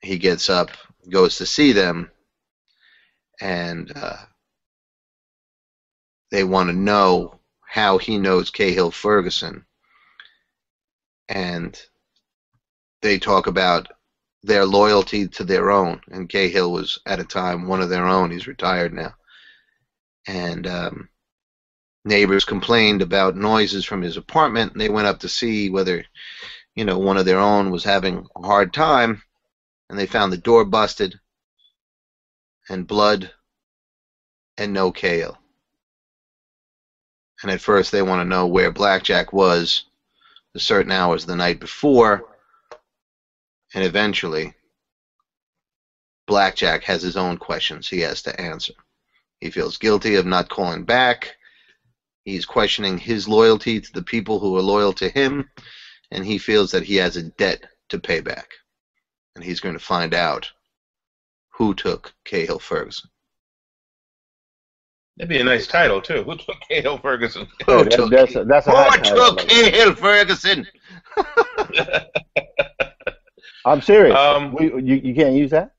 He gets up, goes to see them, and they want to know how he knows Cahill Ferguson. And they talk about their loyalty to their own. And Cahill was, at a time, one of their own. He's retired now. And neighbors complained about noises from his apartment, and they went up to see whether, one of their own was having a hard time, and they found the door busted, and blood, and no Cahill. And at first they want to know where Blackjack was at certain hours the night before, and eventually Blackjack has his own questions he has to answer. He feels guilty of not calling back. He's questioning his loyalty to the people who are loyal to him, and he feels that he has a debt to pay back. And he's going to find out who took Cahill Ferguson. That'd be a nice title, too. Who took Cahill Ferguson? Who took Cahill Ferguson? I'm serious. You can't use that?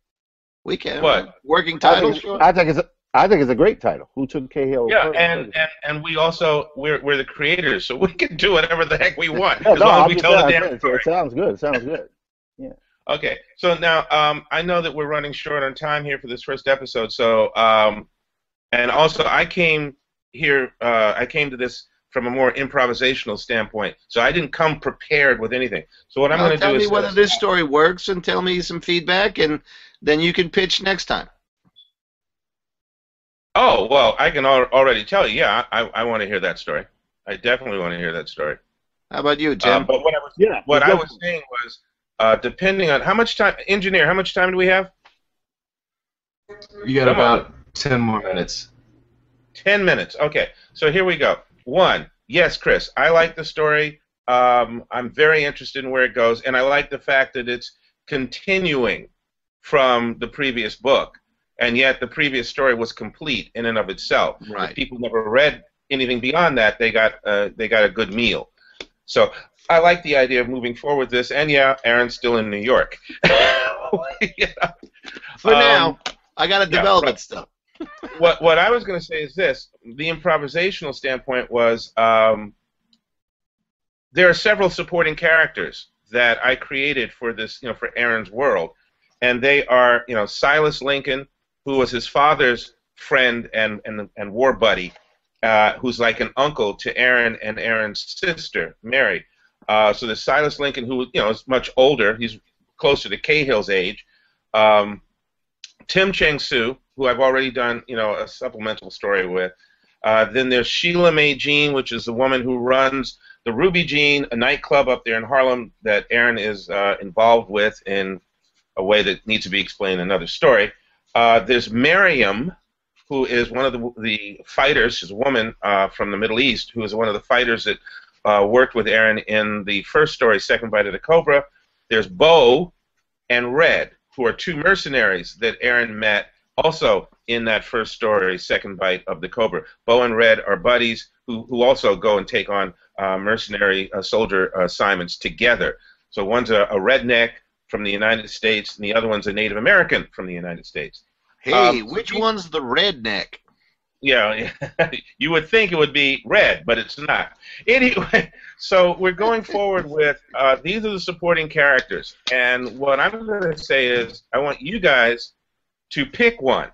We can. What? Working title? I think it's a great title. Who took Cahill? Yeah, and we also we're the creators, so we can do whatever the heck we want as long as we tell the damn story. It sounds good. It sounds good. Yeah. Okay, so now I know that we're running short on time here for this first episode. So and also I came to this from a more improvisational standpoint, so I didn't come prepared with anything. So what I'm going to do is tell me whether this story works and tell me some feedback, and then you can pitch next time. Oh, well, I can already tell you. Yeah, I want to hear that story. I definitely want to hear that story. How about you, Tim? But what I was saying was, depending on how much time, engineer, how much time do we have? You got about 10 more minutes. 10 minutes. Okay, so here we go. One, yes, Chris, I like the story. I'm very interested in where it goes, and I like the fact that it's continuing from the previous book, and yet the previous story was complete in and of itself. Right. If people never read anything beyond that, they got a good meal. So I like the idea of moving forward with this, and yeah, Aaron's still in New York. Yeah. For now, I got to develop it still. What I was going to say is this: the improvisational standpoint was there are several supporting characters that I created for this, for Aaron's world, and they are, Silas Lincoln, who was his father's friend and war buddy, who's like an uncle to Aaron and Aaron's sister Mary. So there's Silas Lincoln, who is much older; he's closer to Cahill's age. Tim Chang-Soo, who I've already done, a supplemental story with. Then there's Sheila Mae Jean, which is the woman who runs the Ruby Jean, a nightclub up there in Harlem that Aaron is involved with in a way that needs to be explained in another story. There's Miriam, who is one of the fighters. She's a woman from the Middle East who is one of the fighters that worked with Aaron in the first story, Second Bite of the Cobra. There's Bo and Red, who are two mercenaries that Aaron met also in that first story, Second Bite of the Cobra. Bo and Red are buddies who also go and take on mercenary soldier assignments together. So one's a redneck from the United States, and the other one's a Native American from the United States. Hey, which one's the redneck? Yeah, you would think it would be Red, but it's not. Anyway, so we're going forward with these are the supporting characters, and what I'm going to say is I want you guys to pick one,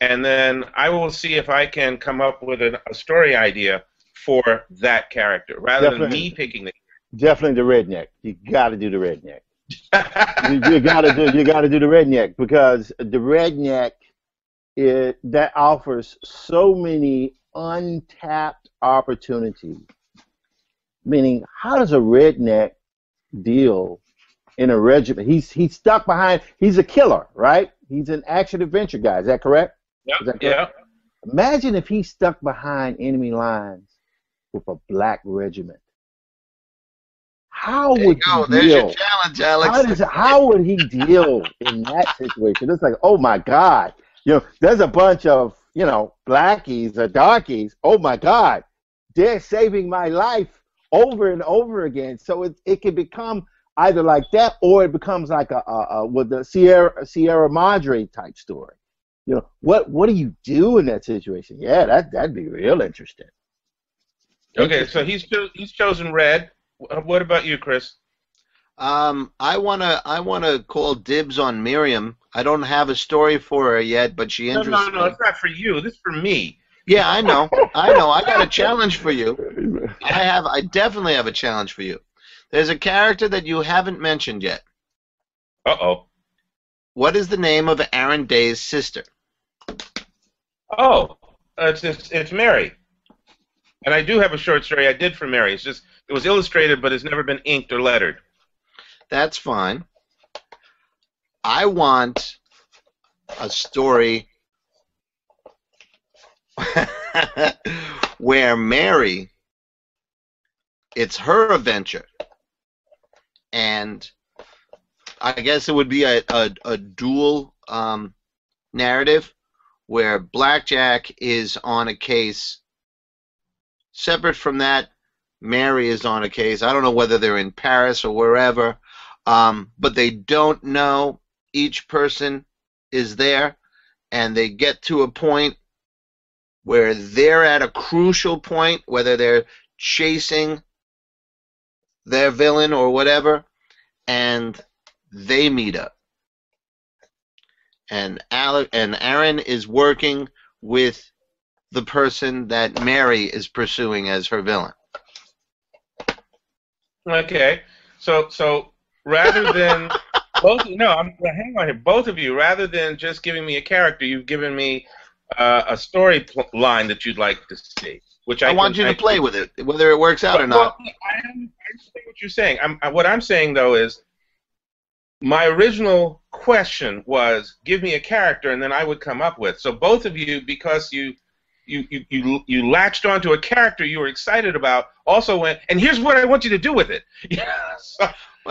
and then I will see if I can come up with a story idea for that character, rather than me picking the character. Definitely the redneck. You got to do the redneck. you got to do the redneck, because the redneck that offers so many untapped opportunities. Meaning, how does a redneck deal in a regiment? He's stuck behind. He's a killer, right? He's an action adventure guy. Is that correct? Yep. Is that correct? Yep. Imagine if he stuck behind enemy lines with a black regiment. How There you would he go. There's your deal? challenge, Alex. How would he deal in that situation? It's like, oh my God, there's a bunch of blackies or darkies. Oh my God, they're saving my life over and over again. So it can become either like that, or it becomes like a with the Sierra Madre type story. What do you do in that situation? Yeah, that'd be real interesting. Okay, so he's chosen red. What about you, Chris? I wanna call dibs on Miriam. I don't have a story for her yet, but she interests me. No, it's not for you. This is for me. Yeah, I know. I got a challenge for you. I definitely have a challenge for you. There's a character that you haven't mentioned yet. Uh-oh. What is the name of Aaron Day's sister? Oh, it's Mary. And I do have a short story I did for Mary. It was illustrated, but it's never been inked or lettered. That's fine. I want a story where Mary, it's her adventure, and I guess it would be a dual narrative where Blackjack is on a case. Separate from that, Mary is on a case. I don't know whether they're in Paris or wherever, but they don't know each person is there, and they get to a point where they're at a crucial point, whether they're chasing their villain or whatever, and they meet up. And Aaron is working with the person that Mary is pursuing as her villain. Okay, so rather than hang on here. Both of you, rather than just giving me a character, you've given me a story line that you'd like to see. Which I want you to play with it, whether it works out or not. I understand what you're saying. What I'm saying though is, my original question was, give me a character, and then I would come up with. So both of you, because you latched onto a character you were excited about, also went, and here's what I want you to do with it.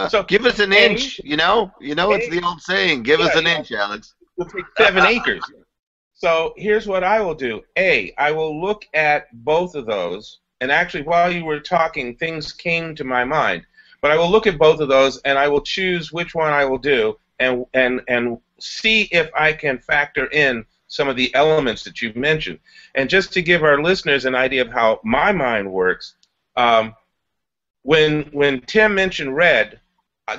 So give us an inch, it's the old saying, give us an inch, Alex. We'll take 7 acres. So here's what I will do. I will look at both of those, and actually while you were talking, things came to my mind. But I will look at both of those, and I will choose which one I will do, and see if I can factor in some of the elements that you've mentioned. And just to give our listeners an idea of how my mind works, when Tim mentioned Red,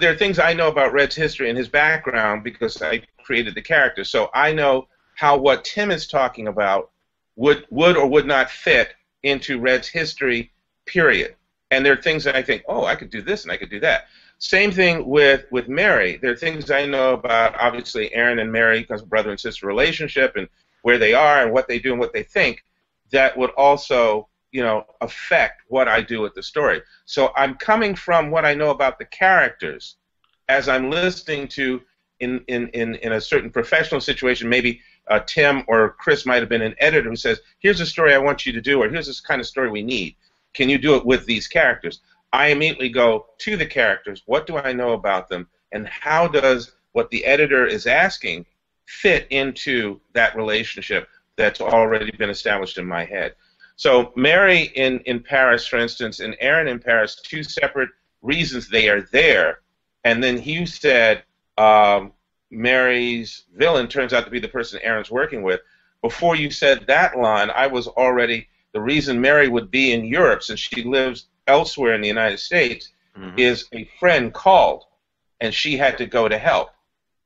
there are things I know about Red's history and his background because I created the character. So I know how what Tim is talking about would or would not fit into Red's history, period. And there are things that I think, oh, I could do this and I could do that. Same thing with Mary. There are things I know about, obviously, Aaron and Mary, because of brother and sister relationship and where they are and what they do and what they think, that would also, affect what I do with the story. So I'm coming from what I know about the characters as I'm listening to, in a certain professional situation, maybe Tim or Chris might have been an editor who says, here's a story I want you to do, or here's this kind of story we need. Can you do it with these characters? I immediately go to the characters. What do I know about them? And how does what the editor is asking fit into that relationship that's already been established in my head? So Mary in Paris, for instance, and Aaron in Paris, 2 separate reasons they are there. And then you said Mary's villain turns out to be the person Aaron's working with. Before you said that line, I was already... The reason Mary would be in Europe, since she lives elsewhere in the United States, is a friend called, and she had to go to help.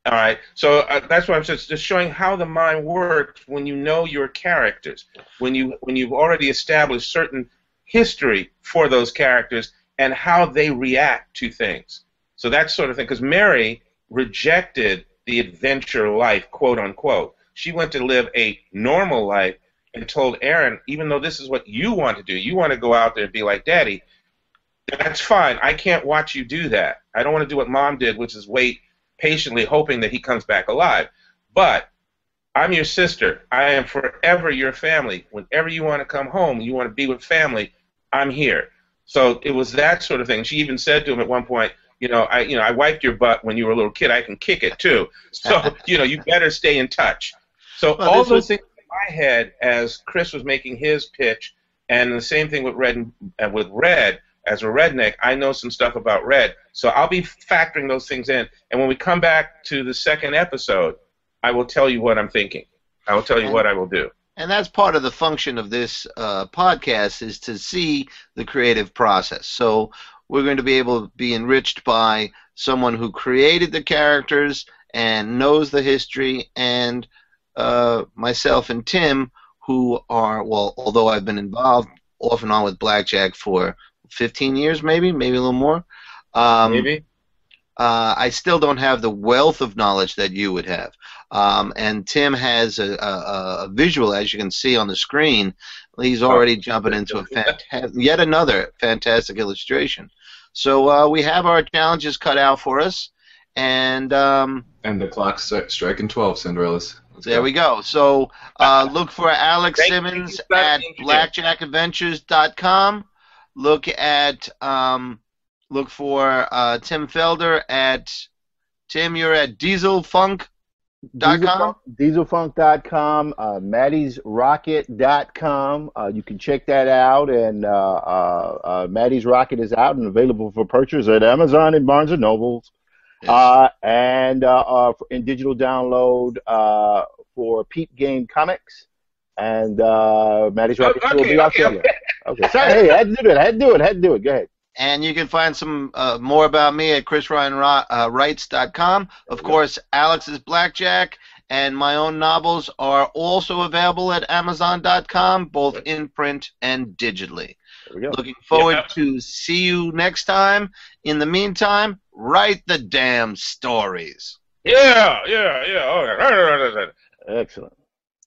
All right, so that's what I'm just showing how the mind works when you know your characters, when you've already established certain history for those characters and how they react to things. So that sort of thing, because Mary rejected the adventure life, quote unquote. She went to live a normal life. And told Aaron, even though this is what you want to do, you want to go out there and be like Daddy, that's fine. I can't watch you do that. I don't want to do what Mom did, which is wait patiently hoping that he comes back alive. But I'm your sister. I am forever your family. Whenever you want to come home, you want to be with family, I'm here. So it was that sort of thing. She even said to him at one point, I wiped your butt when you were a little kid. I can kick it too. So, you better stay in touch. So all those things in my head as Chris was making his pitch, and the same thing with Red as a redneck, I know some stuff about Red. So I'll be factoring those things in. And when we come back to the second episode, I will tell you what I'm thinking. I will tell you what I will do. And that's part of the function of this podcast, is to see the creative process. So we're going to be able to be enriched by someone who created the characters and knows the history, and myself and Tim, who are, well, although I've been involved off and on with Blackjack for 15 years, maybe a little more. Maybe. I still don't have the wealth of knowledge that you would have. And Tim has a visual, as you can see on the screen. He's already jumping into yet another fantastic illustration. So we have our challenges cut out for us. And the clock's striking 12, Cinderella's. There we go. So look for Alex Simmons at blackjackadventures.com. Look for Tim Felder at Tim. You're at dieselfunk.com. Dieselfunk.com. Maddie'sRocket.com. You can check that out. And Maddie's Rocket is out and available for purchase at Amazon and Barnes and Nobles. Yes. And in digital download for Peep Game Comics. And Maddie's Rocket will be out there. Okay. Sorry, hey, I had to do it. Go ahead. And you can find some more about me at chrisryanwrites.com. Of course, Alex's Blackjack and my own novels are also available at amazon.com, both in print and digitally. Looking forward to see you next time. In the meantime, write the damn stories. Yeah. Excellent.